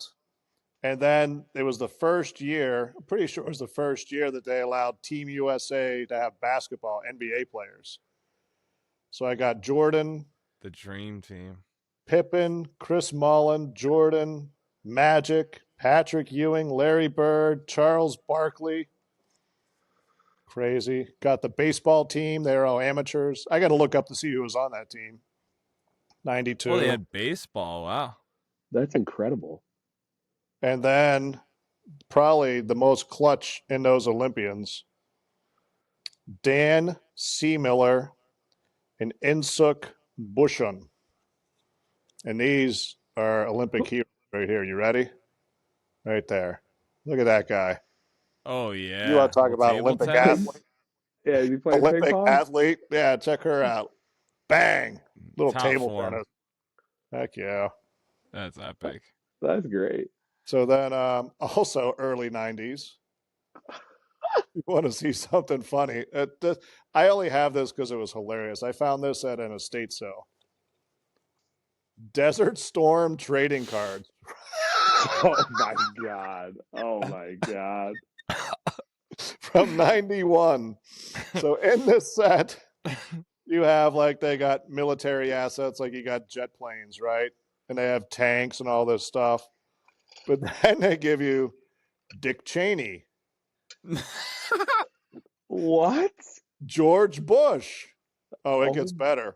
Speaker 2: And then it was the first year, I'm pretty sure it was the first year that they allowed Team USA to have basketball, NBA players. So I got Jordan.
Speaker 4: The dream team.
Speaker 2: Pippen, Chris Mullin, Jordan, Magic, Patrick Ewing, Larry Bird, Charles Barkley. Crazy. Got the baseball team. They were all amateurs. I got to look up to see who was on that team. 92.
Speaker 4: Oh, they had baseball. Wow.
Speaker 3: That's incredible.
Speaker 2: And then probably the most clutch in those Olympians, Dan Seamiller and Insuk Bushun. And these are Olympic heroes right here. You ready? Right there. Look at that guy.
Speaker 4: Oh, yeah.
Speaker 2: You want to talk about Olympic athlete?
Speaker 3: Yeah, you play
Speaker 2: Olympic athlete? Yeah, check her out. Bang. Little
Speaker 4: Top
Speaker 2: table
Speaker 4: form.
Speaker 2: tennis. Heck yeah.
Speaker 4: That's epic.
Speaker 3: That's great.
Speaker 2: So then also early 90s. You want to see something funny. I only have this because it was hilarious. I found this at an estate sale. Desert Storm trading cards.
Speaker 3: Oh my God. Oh my God.
Speaker 2: From 91. So in this set, you have like, they got military assets, like you got jet planes, right? And they have tanks and all this stuff. But then they give you Dick Cheney.
Speaker 3: What?
Speaker 2: George Bush. Oh, it gets better.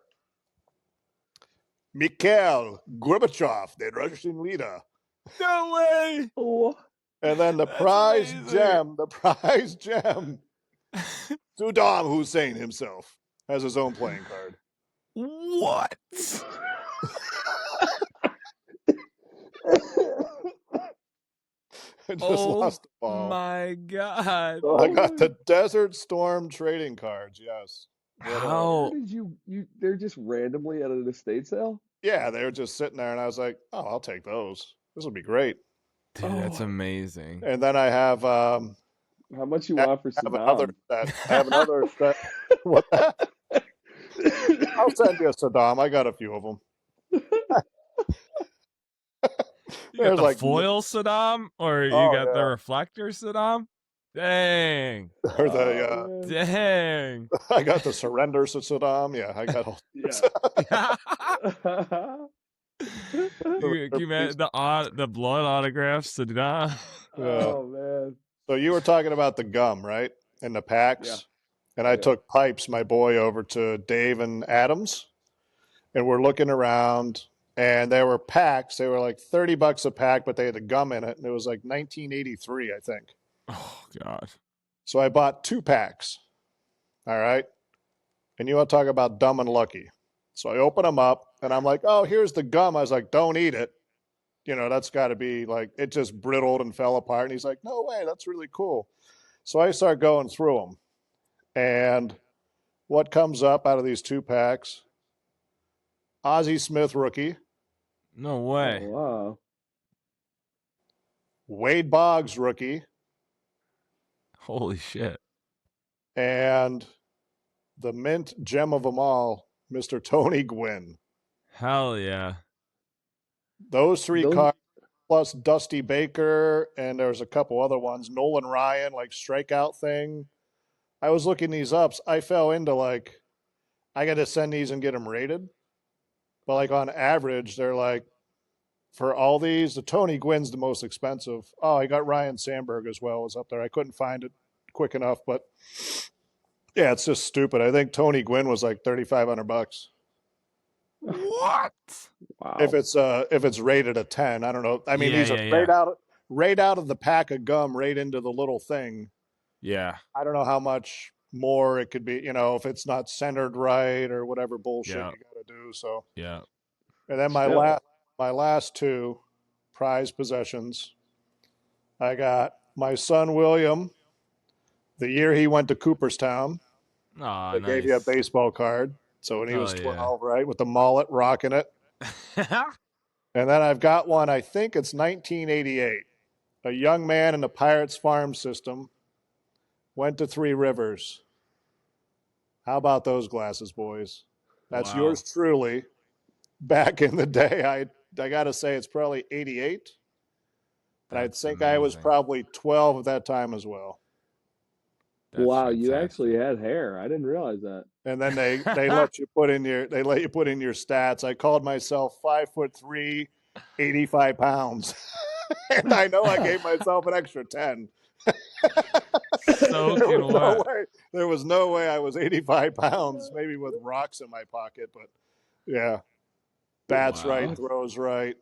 Speaker 2: Mikhail Gorbachev, the Russian leader.
Speaker 4: No way.
Speaker 3: Oh.
Speaker 2: And then the prize gem, Saddam Hussein himself has his own playing card.
Speaker 4: What?
Speaker 2: I just lost the ball.
Speaker 4: Oh my God.
Speaker 2: So I got the Desert Storm trading cards, yes.
Speaker 4: How?
Speaker 3: Where did you they're just randomly at an estate sale?
Speaker 2: Yeah, they were just sitting there, and I was like, oh, I'll take those. This will be great.
Speaker 4: Dude, that's amazing.
Speaker 2: And then I have
Speaker 3: how much you want for Saddam?
Speaker 2: I have another set. What that? I'll send you a Saddam. I got a few of them.
Speaker 4: You got the like foil Saddam, or you got the reflector Saddam? Dang.
Speaker 2: Or the
Speaker 4: dang.
Speaker 2: I got the surrender Saddam. Yeah, I got all.
Speaker 4: You imagine the blood autographs Saddam?
Speaker 3: Oh man.
Speaker 2: So you were talking about the gum, right? And the packs. Yeah. And I took Pipes, my boy, over to Dave and Adams, and we're looking around. And there were packs. They were like $30 a pack, but they had the gum in it. And it was like 1983, I think.
Speaker 4: Oh, God.
Speaker 2: So I bought 2 packs. All right. And you want to talk about dumb and lucky. So I open them up, and I'm like, oh, here's the gum. I was like, don't eat it. You know, that's got to be like, it just brittled and fell apart. And he's like, no way, that's really cool. So I start going through them. And what comes up out of these 2 packs? Ozzie Smith rookie.
Speaker 4: No way.
Speaker 3: Oh, wow.
Speaker 2: Wade Boggs rookie.
Speaker 4: Holy shit.
Speaker 2: And the mint gem of them all, Mr. Tony Gwynn.
Speaker 4: Hell yeah.
Speaker 2: Those three
Speaker 3: Those,
Speaker 2: cars plus Dusty Baker, and there's a couple other ones. Nolan Ryan, like strikeout thing. I was looking these up. I fell into like, I got to send these and get them rated. But like on average, they're like, for all these, the Tony Gwynn's the most expensive. Oh, I got Ryan Sandberg as well was up there. I couldn't find it quick enough, but yeah, it's just stupid. I think Tony Gwynn was like $3,500.
Speaker 4: What?
Speaker 3: wow.
Speaker 2: If it's rated a 10, I don't know. I mean,
Speaker 4: Yeah,
Speaker 2: these are
Speaker 4: yeah.
Speaker 2: right out of the pack of gum, right into the little thing.
Speaker 4: Yeah.
Speaker 2: I don't know how much more it could be, if it's not centered right or whatever bullshit
Speaker 4: Yeah.
Speaker 2: you got to do. So,
Speaker 4: Yeah.
Speaker 2: and then my last two prized possessions, I got my son William. The year he went to Cooperstown,
Speaker 4: Oh,
Speaker 2: they gave you a
Speaker 4: nice.
Speaker 2: baseball card. So when he was
Speaker 4: Oh,
Speaker 2: 12, right, with the mullet, rocking it.
Speaker 4: yeah.
Speaker 2: And then I've got one, I think it's 1988. A young man in the Pirates farm system went to Three Rivers. How about those glasses, boys? That's
Speaker 4: Wow.
Speaker 2: yours truly. Back in the day, I got to say it's probably 88. And I
Speaker 4: That's
Speaker 2: think I was
Speaker 4: amazing.
Speaker 2: probably 12 at that time as well.
Speaker 4: That's
Speaker 3: wow, you
Speaker 4: fantastic.
Speaker 3: actually had hair. I didn't realize that.
Speaker 2: And then they let you put in your stats. I called myself 5'3", 85 pounds. And I know I gave myself an extra 10.
Speaker 4: Soaking wet.
Speaker 2: There was no way I was 85 pounds, maybe with rocks in my pocket, but yeah. Bats
Speaker 4: Wow.
Speaker 2: right, throws right.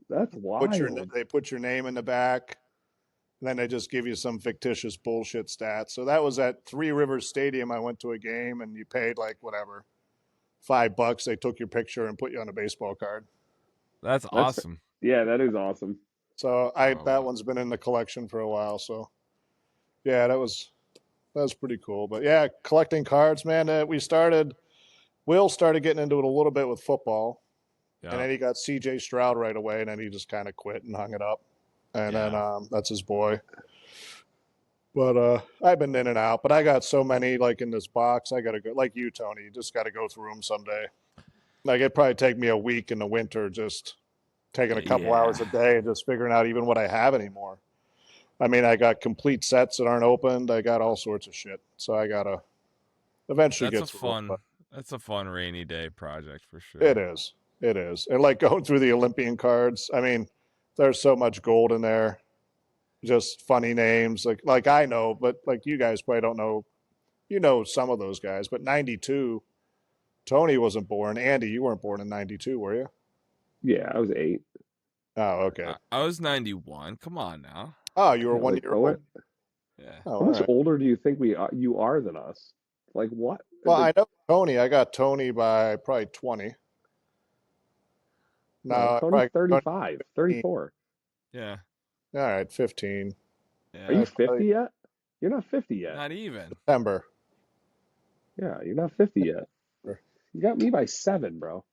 Speaker 3: That's wild.
Speaker 2: They put your name in the back. And then they just give you some fictitious bullshit stats. So that was at Three Rivers Stadium. I went to a game and you paid like whatever, $5. They took your picture and put you on a baseball card.
Speaker 4: That's awesome.
Speaker 3: Yeah, that is awesome.
Speaker 2: So that one's been in the collection for a while. So yeah, that was pretty cool. But yeah, collecting cards, man. Will started getting into it a little bit with football, and then he got C.J. Stroud right away, and then he just kind of quit and hung it up. And then that's his boy. But I've been in and out. But I got so many like in this box. I got to go, like you, Tony. You just got to go through them someday. Like it'd probably take me a week in the winter just taking a couple hours a day and just figuring out even what I have anymore. I mean, I got complete sets that aren't opened. I got all sorts of shit. So I got to eventually get through it.
Speaker 4: That's a fun rainy day project for sure.
Speaker 2: It is. It is. And like going through the Olympian cards, I mean, there's so much gold in there. Just funny names. Like I know, but like you guys probably don't know. You know some of those guys, but 92, Tony wasn't born. Andy, you weren't born in 92, were you?
Speaker 3: Yeah, I was 8.
Speaker 2: Oh, okay.
Speaker 4: I was 91. Come on now.
Speaker 2: Oh, you were 1 year old.
Speaker 4: Yeah.
Speaker 2: Oh,
Speaker 3: How much older do you think you are than us? Like what?
Speaker 2: Well, I know Tony. I got Tony by probably 20.
Speaker 3: No, Tony's 35, 34.
Speaker 4: Yeah.
Speaker 2: All right, 15.
Speaker 4: Yeah.
Speaker 3: Are you 50 yet? You're not 50 yet.
Speaker 4: Not even.
Speaker 2: September.
Speaker 3: Yeah, you're not 50 yet. You got me by 7, bro.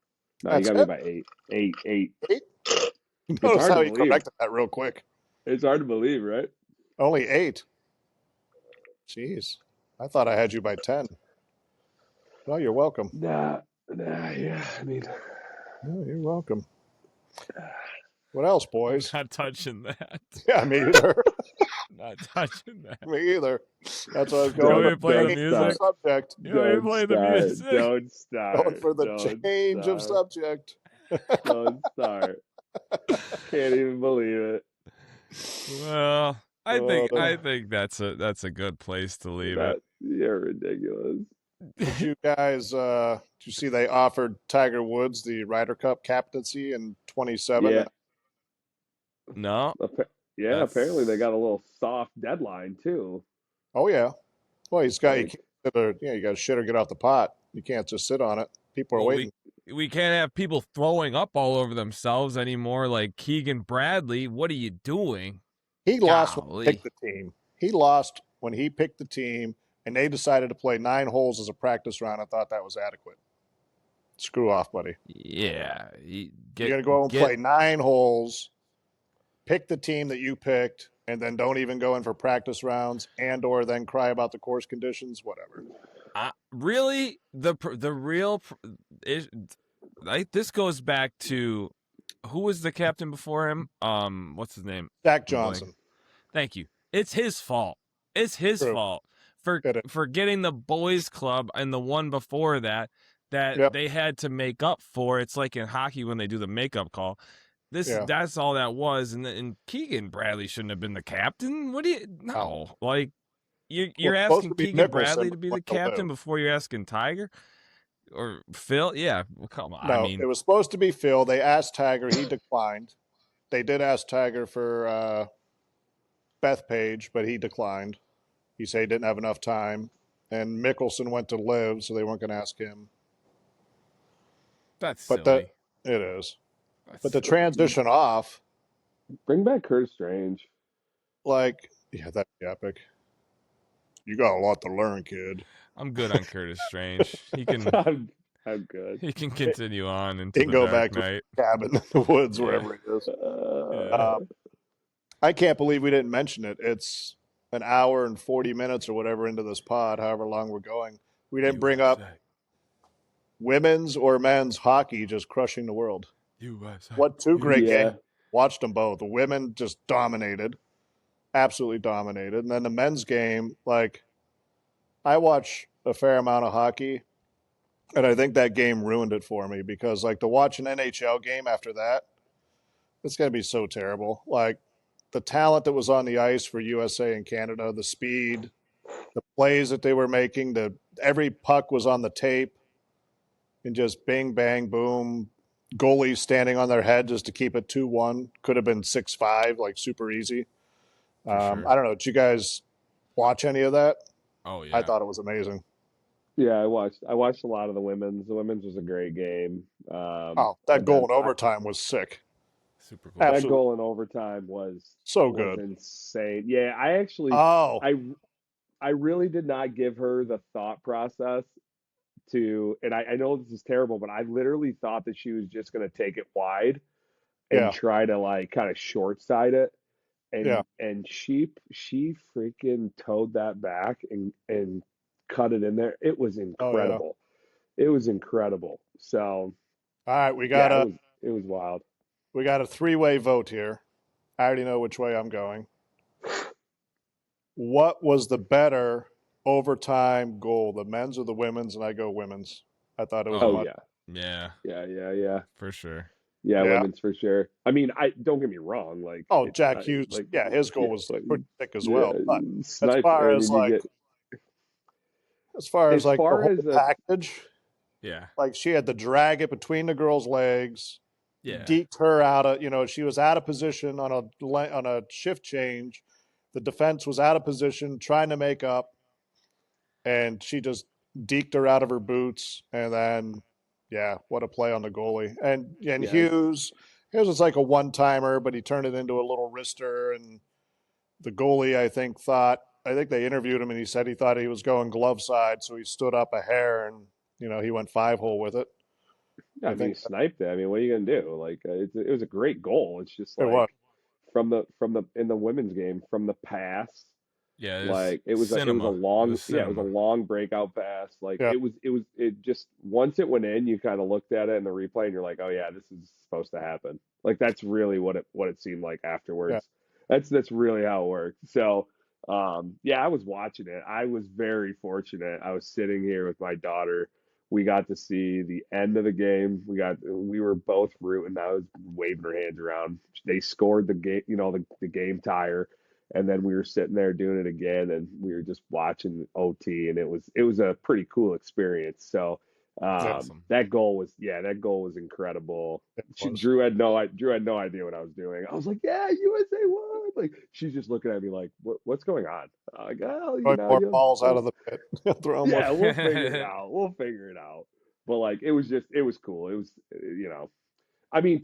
Speaker 3: No, you got me by 8. 8.
Speaker 2: 8?
Speaker 3: It's
Speaker 2: Notice
Speaker 3: hard
Speaker 2: how
Speaker 3: to
Speaker 2: you
Speaker 3: believe.
Speaker 2: connected that real quick.
Speaker 3: It's hard to believe, right?
Speaker 2: Only 8. Jeez. I thought I had you by 10. Well, you're welcome.
Speaker 3: Nah, yeah. I mean,
Speaker 2: Oh, you're welcome. What else, boys?
Speaker 4: Not touching that.
Speaker 2: Yeah, me either.
Speaker 4: Not touching that.
Speaker 2: Me either. That's what I was
Speaker 4: You want
Speaker 2: going
Speaker 4: me to play the music?
Speaker 2: Subject.
Speaker 4: You want me to play the music?
Speaker 3: Don't start.
Speaker 2: Going for the change of subject.
Speaker 3: Don't start. Can't even believe it.
Speaker 4: Well, I think that's a good place to leave it.
Speaker 3: You're ridiculous.
Speaker 2: Did you guys did you see they offered Tiger Woods the Ryder Cup captaincy in 27?
Speaker 3: Yeah.
Speaker 4: No.
Speaker 3: Yeah, apparently they got a little soft deadline too.
Speaker 2: Oh yeah. Well, you got to shit or get off the pot. You can't just sit on it. People are waiting.
Speaker 4: We can't have people throwing up all over themselves anymore like Keegan Bradley. What are you doing?
Speaker 2: He lost when he picked the team. He lost when he picked the team, and they decided to play 9 holes as a practice round. I thought that was adequate. Screw off, buddy.
Speaker 4: Yeah.
Speaker 2: You're going to go and play 9 holes, pick the team that you picked, and then don't even go in for practice rounds and or then cry about the course conditions, whatever.
Speaker 4: Really? The real this goes back to who was the captain before him? What's his name?
Speaker 2: Jack
Speaker 4: I'm blanking.
Speaker 2: Johnson.
Speaker 4: Thank you. It's his fault. It's his
Speaker 2: True.
Speaker 4: fault for getting the boys club and the one before that they had to make up for. It's like in hockey when they do the makeup call. That's all that was, and Keegan Bradley shouldn't have been the captain. What do you like? You're asking Keegan Bradley to be the captain before you're asking Tiger or Phil? Yeah, well, come on.
Speaker 2: No,
Speaker 4: I mean,
Speaker 2: it was supposed to be Phil. They asked Tiger, he declined. They did ask Tiger for Bethpage, but he declined. He said he didn't have enough time. And Mickelson went to live, so they weren't going to ask him.
Speaker 4: That's silly.
Speaker 2: It is. But the transition off.
Speaker 3: Bring back Curtis Strange.
Speaker 2: That'd be epic. You got a lot to learn, kid.
Speaker 4: I'm good on Curtis Strange. He can.
Speaker 3: I'm good.
Speaker 4: He can continue on into
Speaker 2: he can
Speaker 4: the
Speaker 2: go back
Speaker 4: night.
Speaker 2: to the cabin in the woods, wherever it is. I can't believe we didn't mention it. It's an hour and 40 minutes or whatever into this pod, however long we're going. We didn't bring up women's or men's hockey just crushing the world.
Speaker 4: USA.
Speaker 2: What two great games. Watched them both. The women just dominated. Absolutely dominated. And then the men's game, I watch a fair amount of hockey, and I think that game ruined it for me because, to watch an NHL game after that, it's going to be so terrible. The talent that was on the ice for USA and Canada, the speed, the plays that they were making, every puck was on the tape, and just bing, bang, boom. Goalies standing on their head just to keep it 2-1. Could have been 6-5, super easy.
Speaker 4: Sure.
Speaker 2: I don't know. Did you guys watch any of that?
Speaker 4: Oh, yeah.
Speaker 2: I thought it was amazing.
Speaker 3: Yeah, I watched a lot of the women's. The women's was a great game.
Speaker 2: That goal in overtime was sick.
Speaker 4: Super cool.
Speaker 3: That goal in overtime was
Speaker 2: so good.
Speaker 3: Insane. Yeah, I actually I really did not give her the thought process to, and I know this is terrible, but I literally thought that she was just going to take it wide and try to kind of short side it. And she freaking towed that back and cut it in there. It was incredible. It was incredible. So,
Speaker 2: all right, we got
Speaker 3: it was wild.
Speaker 2: We got a 3-way vote here. I already know which way I'm going. What was the better overtime goal, the men's or the women's? And I go women's. I thought it was
Speaker 4: Yeah, for sure.
Speaker 3: Yeah, women's for sure. I mean, don't get me wrong.
Speaker 2: Jack Hughes. His goal was pretty thick as well. But as far as the whole package, she had to drag it between the girls' legs.
Speaker 4: Yeah,
Speaker 2: deked her out of. She was out of position on a shift change. The defense was out of position, trying to make up, and she just deked her out of her boots. And then, what a play on the goalie. And Hughes was like a one-timer, but he turned it into a little wrister. And the goalie, I think they interviewed him, and he said he thought he was going glove side, so he stood up a hair, and he went 5-hole with it.
Speaker 3: I mean, he sniped it. I mean, what are you gonna do? It was a great goal. It's just from the women's game, from the pass.
Speaker 4: Yeah,
Speaker 3: it was a long breakout pass. It just once it went in, you kind of looked at it in the replay, and you're like, oh yeah, this is supposed to happen. That's really what it seemed like afterwards. Yeah. That's really how it worked. So, I was watching it. I was very fortunate. I was sitting here with my daughter. We got to see the end of the game. We were both rooting. I was waving her hands around. They scored the game, the game tire, and then we were sitting there doing it again, and we were just watching OT, and it was a pretty cool experience. So
Speaker 4: awesome.
Speaker 3: That goal was incredible. Drew had no idea what I was doing. I was like, yeah, USA won. She's just looking at me like, what's going on?
Speaker 2: More balls out of the pit. Throw
Speaker 3: more. We'll figure it out. But it was cool. It was, I mean,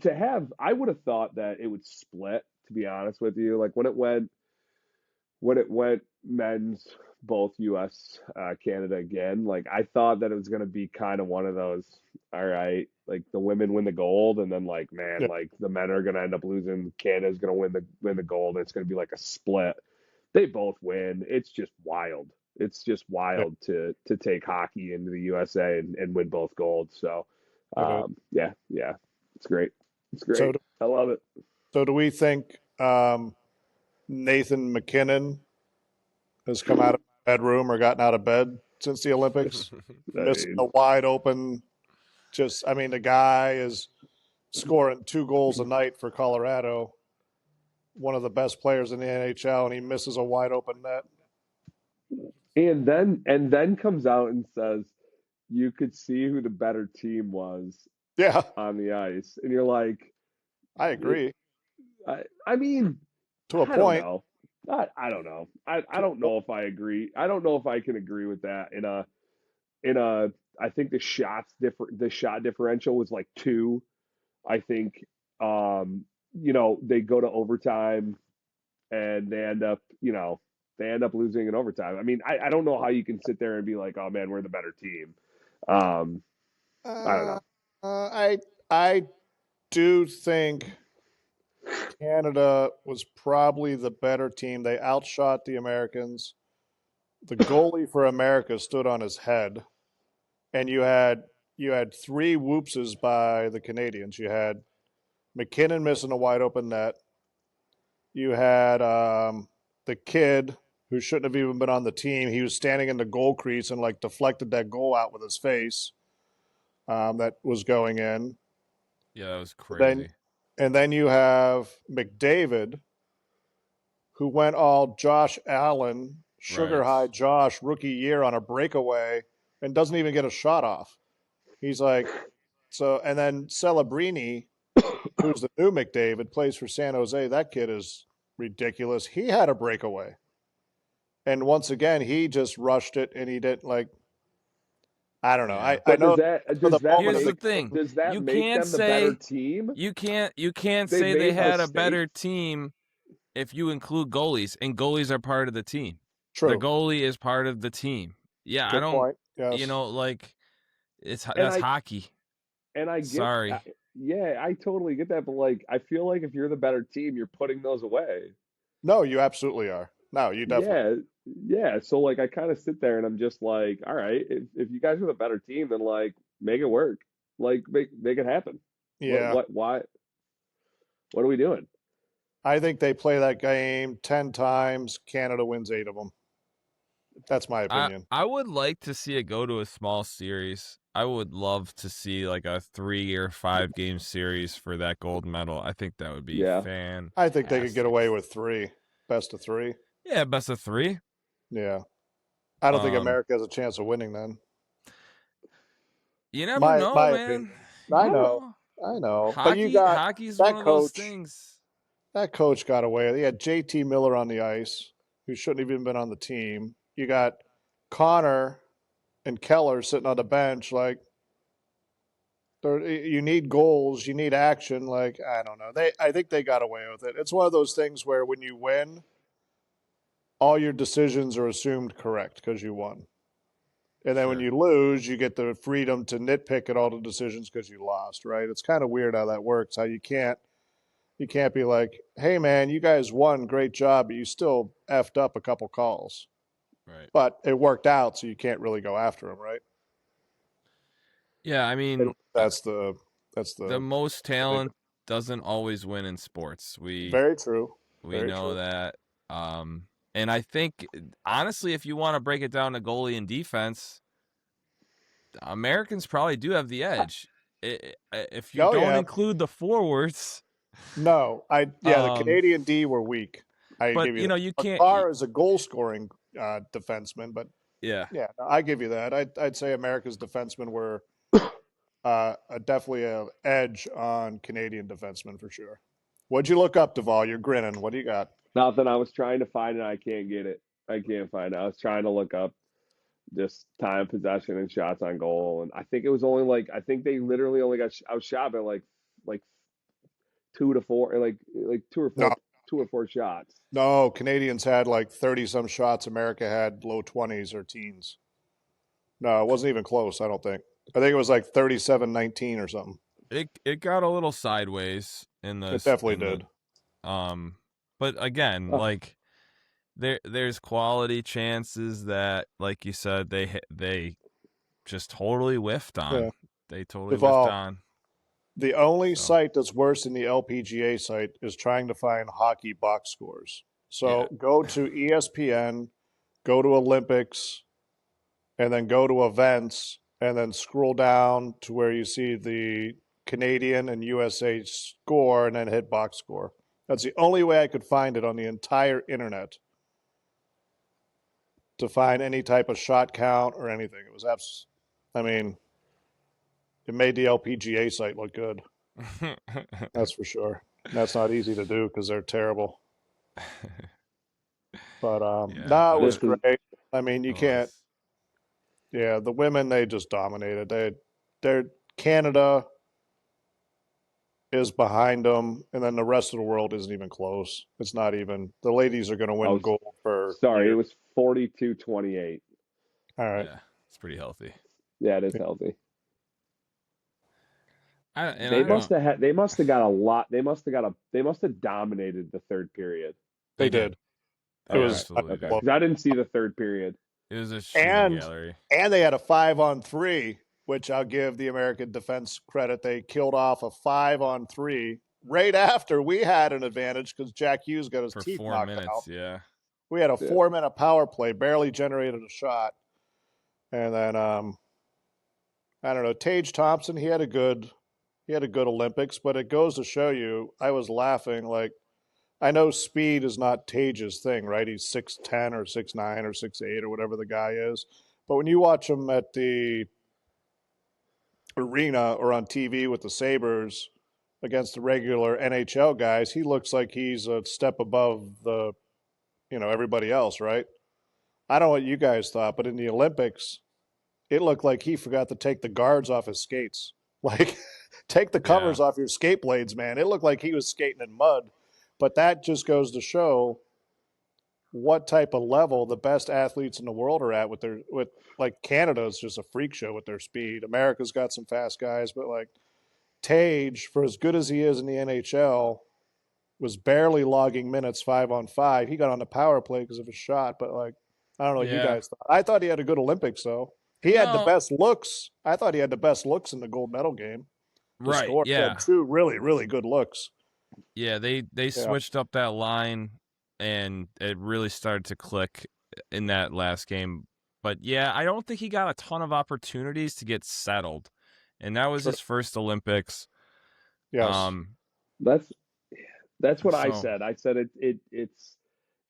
Speaker 3: I would have thought that it would split, to be honest with you. When it went men's, both US, Canada again, I thought that it was going to be kind of one of those, all right, the women win the gold, and then the men are going to end up losing. Canada's going to win the gold, and it's going to be like a split. They both win. It's just wild. It's just wild to take hockey into the USA and win both golds. So, it's great. It's great.
Speaker 2: So,
Speaker 3: I love it.
Speaker 2: so do we think Nathan McKinnon has come out of the bedroom or gotten out of bed since the Olympics?
Speaker 3: I
Speaker 2: Missing
Speaker 3: mean,
Speaker 2: a wide open, the guy is scoring 2 goals a night for Colorado, one of the best players in the NHL, and he misses a wide open net.
Speaker 3: and then comes out and says you could see who the better team was
Speaker 2: Yeah,
Speaker 3: on the ice, and you're like,
Speaker 2: I agree.
Speaker 3: I mean,
Speaker 2: To a
Speaker 3: I don't
Speaker 2: point.
Speaker 3: know. I don't know. I don't know if I agree. I don't know if I can agree with that. I think the shot differential was like 2. I think they go to overtime and they end up losing in overtime. I mean, I don't know how you can sit there and be like, oh man, we're the better team. I don't
Speaker 2: Uh,
Speaker 3: know.
Speaker 2: I do think Canada was probably the better team. They outshot the Americans. The goalie for America stood on his head, and you had 3 whoopses by the Canadians. You had McKinnon missing a wide open net. You had the kid who shouldn't have even been on the team. He was standing in the goal crease and like deflected that goal out with his face. That was going in.
Speaker 4: Yeah, that was
Speaker 2: Then
Speaker 4: crazy.
Speaker 2: and then you have McDavid, who went all Josh Allen, sugar
Speaker 4: Right.
Speaker 2: high Josh, rookie year on a breakaway, and doesn't even get a shot off. He's like, so, and then Celebrini, who's the new McDavid, plays for San Jose. That kid is ridiculous. He had a breakaway. And once again, he just rushed it and he didn't like, I don't know.
Speaker 4: Yeah.
Speaker 2: I
Speaker 3: But
Speaker 2: know for the moment
Speaker 4: Here's
Speaker 2: of
Speaker 4: the
Speaker 2: the
Speaker 4: thing.
Speaker 3: does that
Speaker 4: You
Speaker 3: make
Speaker 4: can't
Speaker 3: them the better
Speaker 4: say
Speaker 3: team?
Speaker 4: you can't
Speaker 3: They
Speaker 4: say they
Speaker 3: made
Speaker 4: had a better
Speaker 3: mistakes.
Speaker 4: team if you include goalies, and goalies are part of the team. The
Speaker 2: true.
Speaker 4: goalie is part of the team. Yeah, I
Speaker 2: Good
Speaker 4: don't,
Speaker 2: point. Yes.
Speaker 4: like
Speaker 3: And
Speaker 4: that's hockey.
Speaker 3: I get,
Speaker 4: Sorry.
Speaker 3: yeah, I totally get that. But like, I feel like if you're the better team, you're putting those away.
Speaker 2: No, you absolutely are. No, you definitely.
Speaker 3: Yeah, yeah. So like, I kind of sit there and I'm just like, all right, if you guys are the better team, then like, make it work. Like, make it happen.
Speaker 2: Yeah.
Speaker 3: Why? What are we doing?
Speaker 2: I think they play that game 10 times. Canada wins 8 of them. That's my opinion.
Speaker 4: I would like to see it go to a small series. I would love to see like a 3 or 5 game series for that gold medal. I think that would be
Speaker 3: Yeah.
Speaker 4: fantastic.
Speaker 2: I think they could get away with 3, best of 3.
Speaker 4: Yeah, best of 3.
Speaker 2: Yeah. I don't think
Speaker 4: Um,
Speaker 2: America has a chance of winning then.
Speaker 4: You never
Speaker 2: My
Speaker 4: know, man.
Speaker 2: opinion.
Speaker 4: You
Speaker 2: I
Speaker 4: never
Speaker 2: know. I know. But you
Speaker 4: Hockey,
Speaker 2: got
Speaker 4: hockey's
Speaker 2: that
Speaker 4: one of those
Speaker 2: coach.
Speaker 4: things.
Speaker 2: That coach got away. He had JT Miller on the ice, who shouldn't have even been on the team. You got Connor and Keller sitting on the bench. Like, you need goals, you need action. Like, I don't know. I think they got away with it. It's one of those things where when you win, all your decisions are assumed correct because you won. And then when
Speaker 4: Sure.
Speaker 2: you lose, you get the freedom to nitpick at all the decisions because you lost, right? It's kind of weird how that works. How you can't be like, hey man, you guys won, great job, but you still effed up a couple calls.
Speaker 4: Right.
Speaker 2: But it worked out, so you can't really go after them, right?
Speaker 4: Yeah, I mean,
Speaker 2: That's the
Speaker 4: most talent doesn't always win in sports.
Speaker 2: very true.
Speaker 4: We know that. And I think, honestly, if you want to break it down to goalie and defense, Americans probably do have the edge. If you don't include the forwards.
Speaker 2: No, the Canadian D were weak. I
Speaker 4: but
Speaker 2: give you
Speaker 4: you can't.
Speaker 2: Makar is a goal scoring defenseman, but
Speaker 4: yeah,
Speaker 2: I give you that. I'd say America's defensemen were definitely an edge on Canadian defensemen for sure. What'd you look up, Duvall? You're grinning. What do you got?
Speaker 3: Nothing. I was trying to find it. I can't get it. I can't find it. I was trying to look up just time possession and shots on goal, and I think it was only like I think they literally only got outshot by like 2 to 4, or like 2 or 4 shots.
Speaker 2: No, Canadians had like 30 some shots. America had low 20s or teens. No, it wasn't even close. I don't think. I think it was like 37-19 or something.
Speaker 4: It got a little sideways in the.
Speaker 2: It definitely did.
Speaker 4: But again, like there's quality chances that, like you said, they just totally whiffed on.
Speaker 2: Yeah.
Speaker 4: They totally whiffed on.
Speaker 2: The only site that's worse than the LPGA site is trying to find hockey box scores. So go to ESPN, go to Olympics, and then go to events, and then scroll down to where you see the Canadian and USA score, and then hit box score. That's the only way I could find it on the entire internet to find any type of shot count or anything. It was I mean, it made the LPGA site look good. That's for sure. That's not easy to do because they're terrible. But no, it was great. I mean, you can't. Yeah, the women, they just dominated. They're Canada is behind them, and then the rest of the world isn't even close. It's not even. The ladies are going to win gold for.
Speaker 3: Sorry, it was 42-28.
Speaker 2: All right.
Speaker 4: Yeah, it's pretty healthy.
Speaker 3: Yeah, it is healthy.
Speaker 4: They
Speaker 3: must have got a lot. They must have dominated the third period.
Speaker 2: They did. It was
Speaker 4: absolutely
Speaker 3: okay. Because I didn't see the third period.
Speaker 4: It was a shooting gallery.
Speaker 2: And they had a 5-on-3, which I'll give the American defense credit. They killed off a 5-on-3 right after we had an advantage because Jack Hughes got his teeth knocked out.
Speaker 4: Yeah.
Speaker 2: We had a 4-minute power play, barely generated a shot. And then I don't know, Tage Thompson, he had a good Olympics, but it goes to show you, I was laughing, like, I know speed is not Tage's thing, right? He's 6'10 or 6'9 or 6'8 or whatever the guy is. But when you watch him at the arena or on TV with the Sabres against the regular NHL guys, he looks like he's a step above everybody else, right? I don't know what you guys thought, but in the Olympics, it looked like he forgot to take the guards off his skates. Like, take the covers off your skate blades, man. It looked like he was skating in mud. But that just goes to show what type of level the best athletes in the world are at with Canada is just a freak show with their speed. America's got some fast guys, but like Tage, for as good as he is in the NHL, was barely logging minutes 5-on-5. He got on the power play because of his shot, but like, I don't know what you guys thought. I thought he had a good Olympics though. He had the best looks. I thought he had the best looks in the gold medal game.
Speaker 4: Right.
Speaker 2: He had 2 really, really good looks.
Speaker 4: Yeah, they switched up that line, and it really started to click in that last game. But yeah, I don't think he got a ton of opportunities to get settled, and that was his first Olympics.
Speaker 2: Yes,
Speaker 3: that's what I said. I said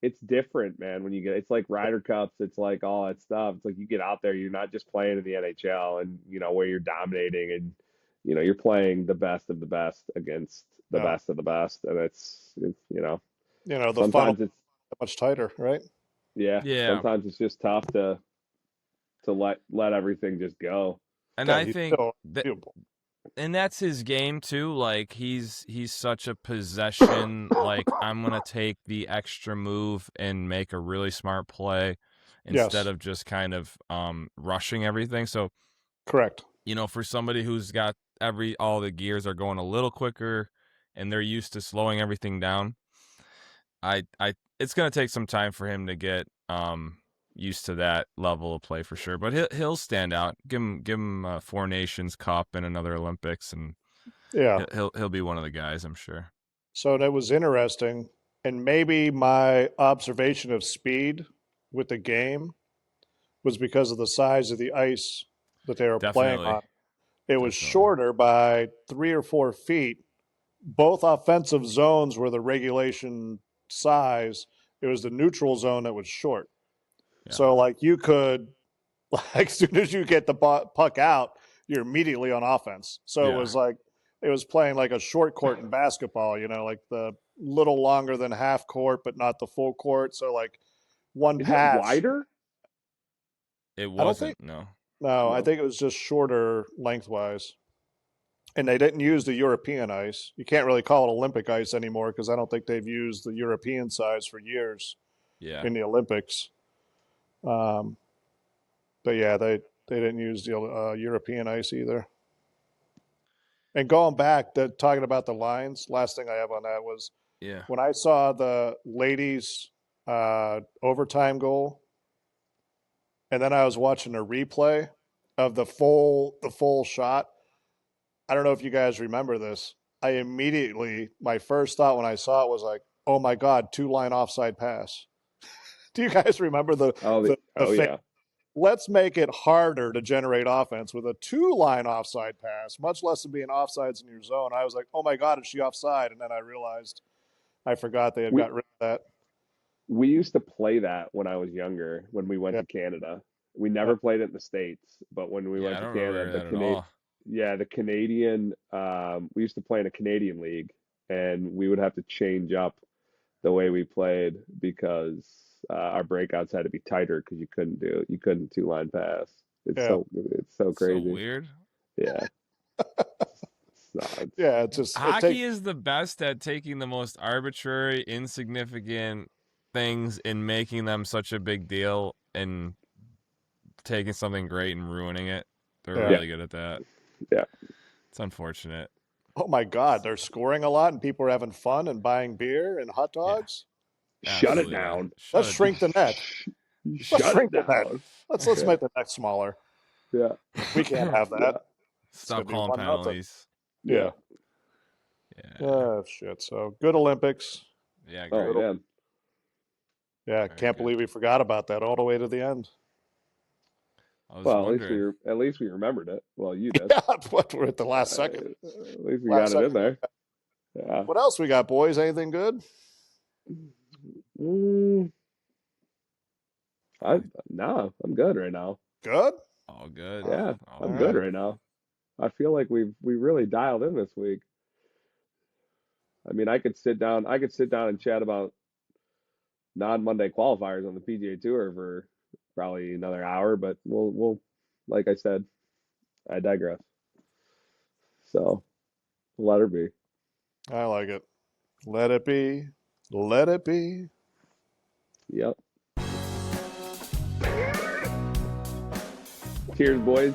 Speaker 3: it's different, man. When it's like Ryder Cups, it's like all that stuff. It's like you get out there, you're not just playing in the NHL, and where you're dominating, and you're playing the best of the best against the best of the best, and it's
Speaker 2: the
Speaker 3: sometimes
Speaker 2: funnel
Speaker 3: it's
Speaker 2: much tighter, right?
Speaker 3: Yeah. Sometimes it's just tough to let everything just go.
Speaker 4: And I think and that's his game too. Like he's such a possession. Like I'm gonna take the extra move and make a really smart play instead of just kind of rushing everything. So
Speaker 2: correct.
Speaker 4: For somebody who's got all the gears are going a little quicker and they're used to slowing everything down, it's going to take some time for him to get used to that level of play for sure. But he'll stand out. Give him a Four Nations Cup and another Olympics, and he'll be one of the guys, I'm sure.
Speaker 2: So that was interesting, and maybe my observation of speed with the game was because of the size of the ice that they were playing on. It was shorter by 3 or 4 feet. Both offensive zones were the regulation size. It was the neutral zone that was short. Yeah. So, like, you could, as soon as you get the puck out, you're immediately on offense. So it was like, it was playing like a short court in basketball, like the little longer than half court, but not the full court. So, like, one pass.
Speaker 3: Is it wider?
Speaker 4: It wasn't, no.
Speaker 2: No, I think it was just shorter lengthwise. And they didn't use the European ice. You can't really call it Olympic ice anymore because I don't think they've used the European size for years in the Olympics. But yeah, they didn't use the European ice either. And going back, talking about the lines, last thing I have on that was when I saw the ladies' overtime goal, and then I was watching a replay of the full shot. I don't know if you guys remember this. I immediately, my first thought when I saw it was like, oh my God, 2-line offside pass. Do you guys remember the
Speaker 3: yeah.
Speaker 2: Let's make it harder to generate offense with a 2-line offside pass, much less than being offsides in your zone. I was like, oh my God, is she offside? And then I realized I forgot they had got rid of that.
Speaker 3: We used to play that when I was younger, when we went to Canada. We never played it in the States, but when we went to Canada, the Canadian, we used to play in a Canadian league, and we would have to change up the way we played because our breakouts had to be tighter because you couldn't 2-line pass. It's so crazy.
Speaker 4: So weird.
Speaker 3: Yeah.
Speaker 4: Hockey is the best at taking the most arbitrary, insignificant things and making them such a big deal and taking something great and ruining it. They're really good at that.
Speaker 3: Yeah.
Speaker 4: It's unfortunate.
Speaker 2: Oh my God, they're scoring a lot and people are having fun and buying beer and hot dogs.
Speaker 3: Yeah. Shut it down.
Speaker 2: Let's shrink the net.
Speaker 3: Let's shrink the net.
Speaker 2: Let's make the net smaller.
Speaker 3: Yeah.
Speaker 2: We can't have that.
Speaker 3: Yeah.
Speaker 4: Stop calling penalties.
Speaker 2: Yeah. Oh shit. So good Olympics.
Speaker 4: Yeah, great.
Speaker 3: Oh, man.
Speaker 2: Yeah, can't believe we forgot about that all the way to the end.
Speaker 3: Well, at least we remembered it. Well, you did.
Speaker 2: Yeah, we're at the last second.
Speaker 3: At least we got it in there. Yeah.
Speaker 2: What else we got, boys? Anything good?
Speaker 3: I'm good right now.
Speaker 2: Good?
Speaker 4: All good.
Speaker 3: Yeah, I'm good right now. I feel like we really dialed in this week. I mean, I could sit down and chat about non-Monday qualifiers on the PGA Tour for probably another hour, but we'll like I said, I digress. So let her be.
Speaker 2: I like it. Let it be. Let it be.
Speaker 3: Yep. Cheers, boys.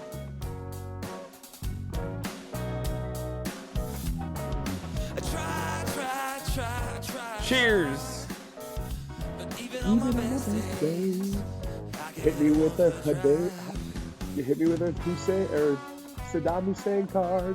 Speaker 4: Cheers.
Speaker 3: Even on my best days, hit me with a Hussein or Saddam Hussein card.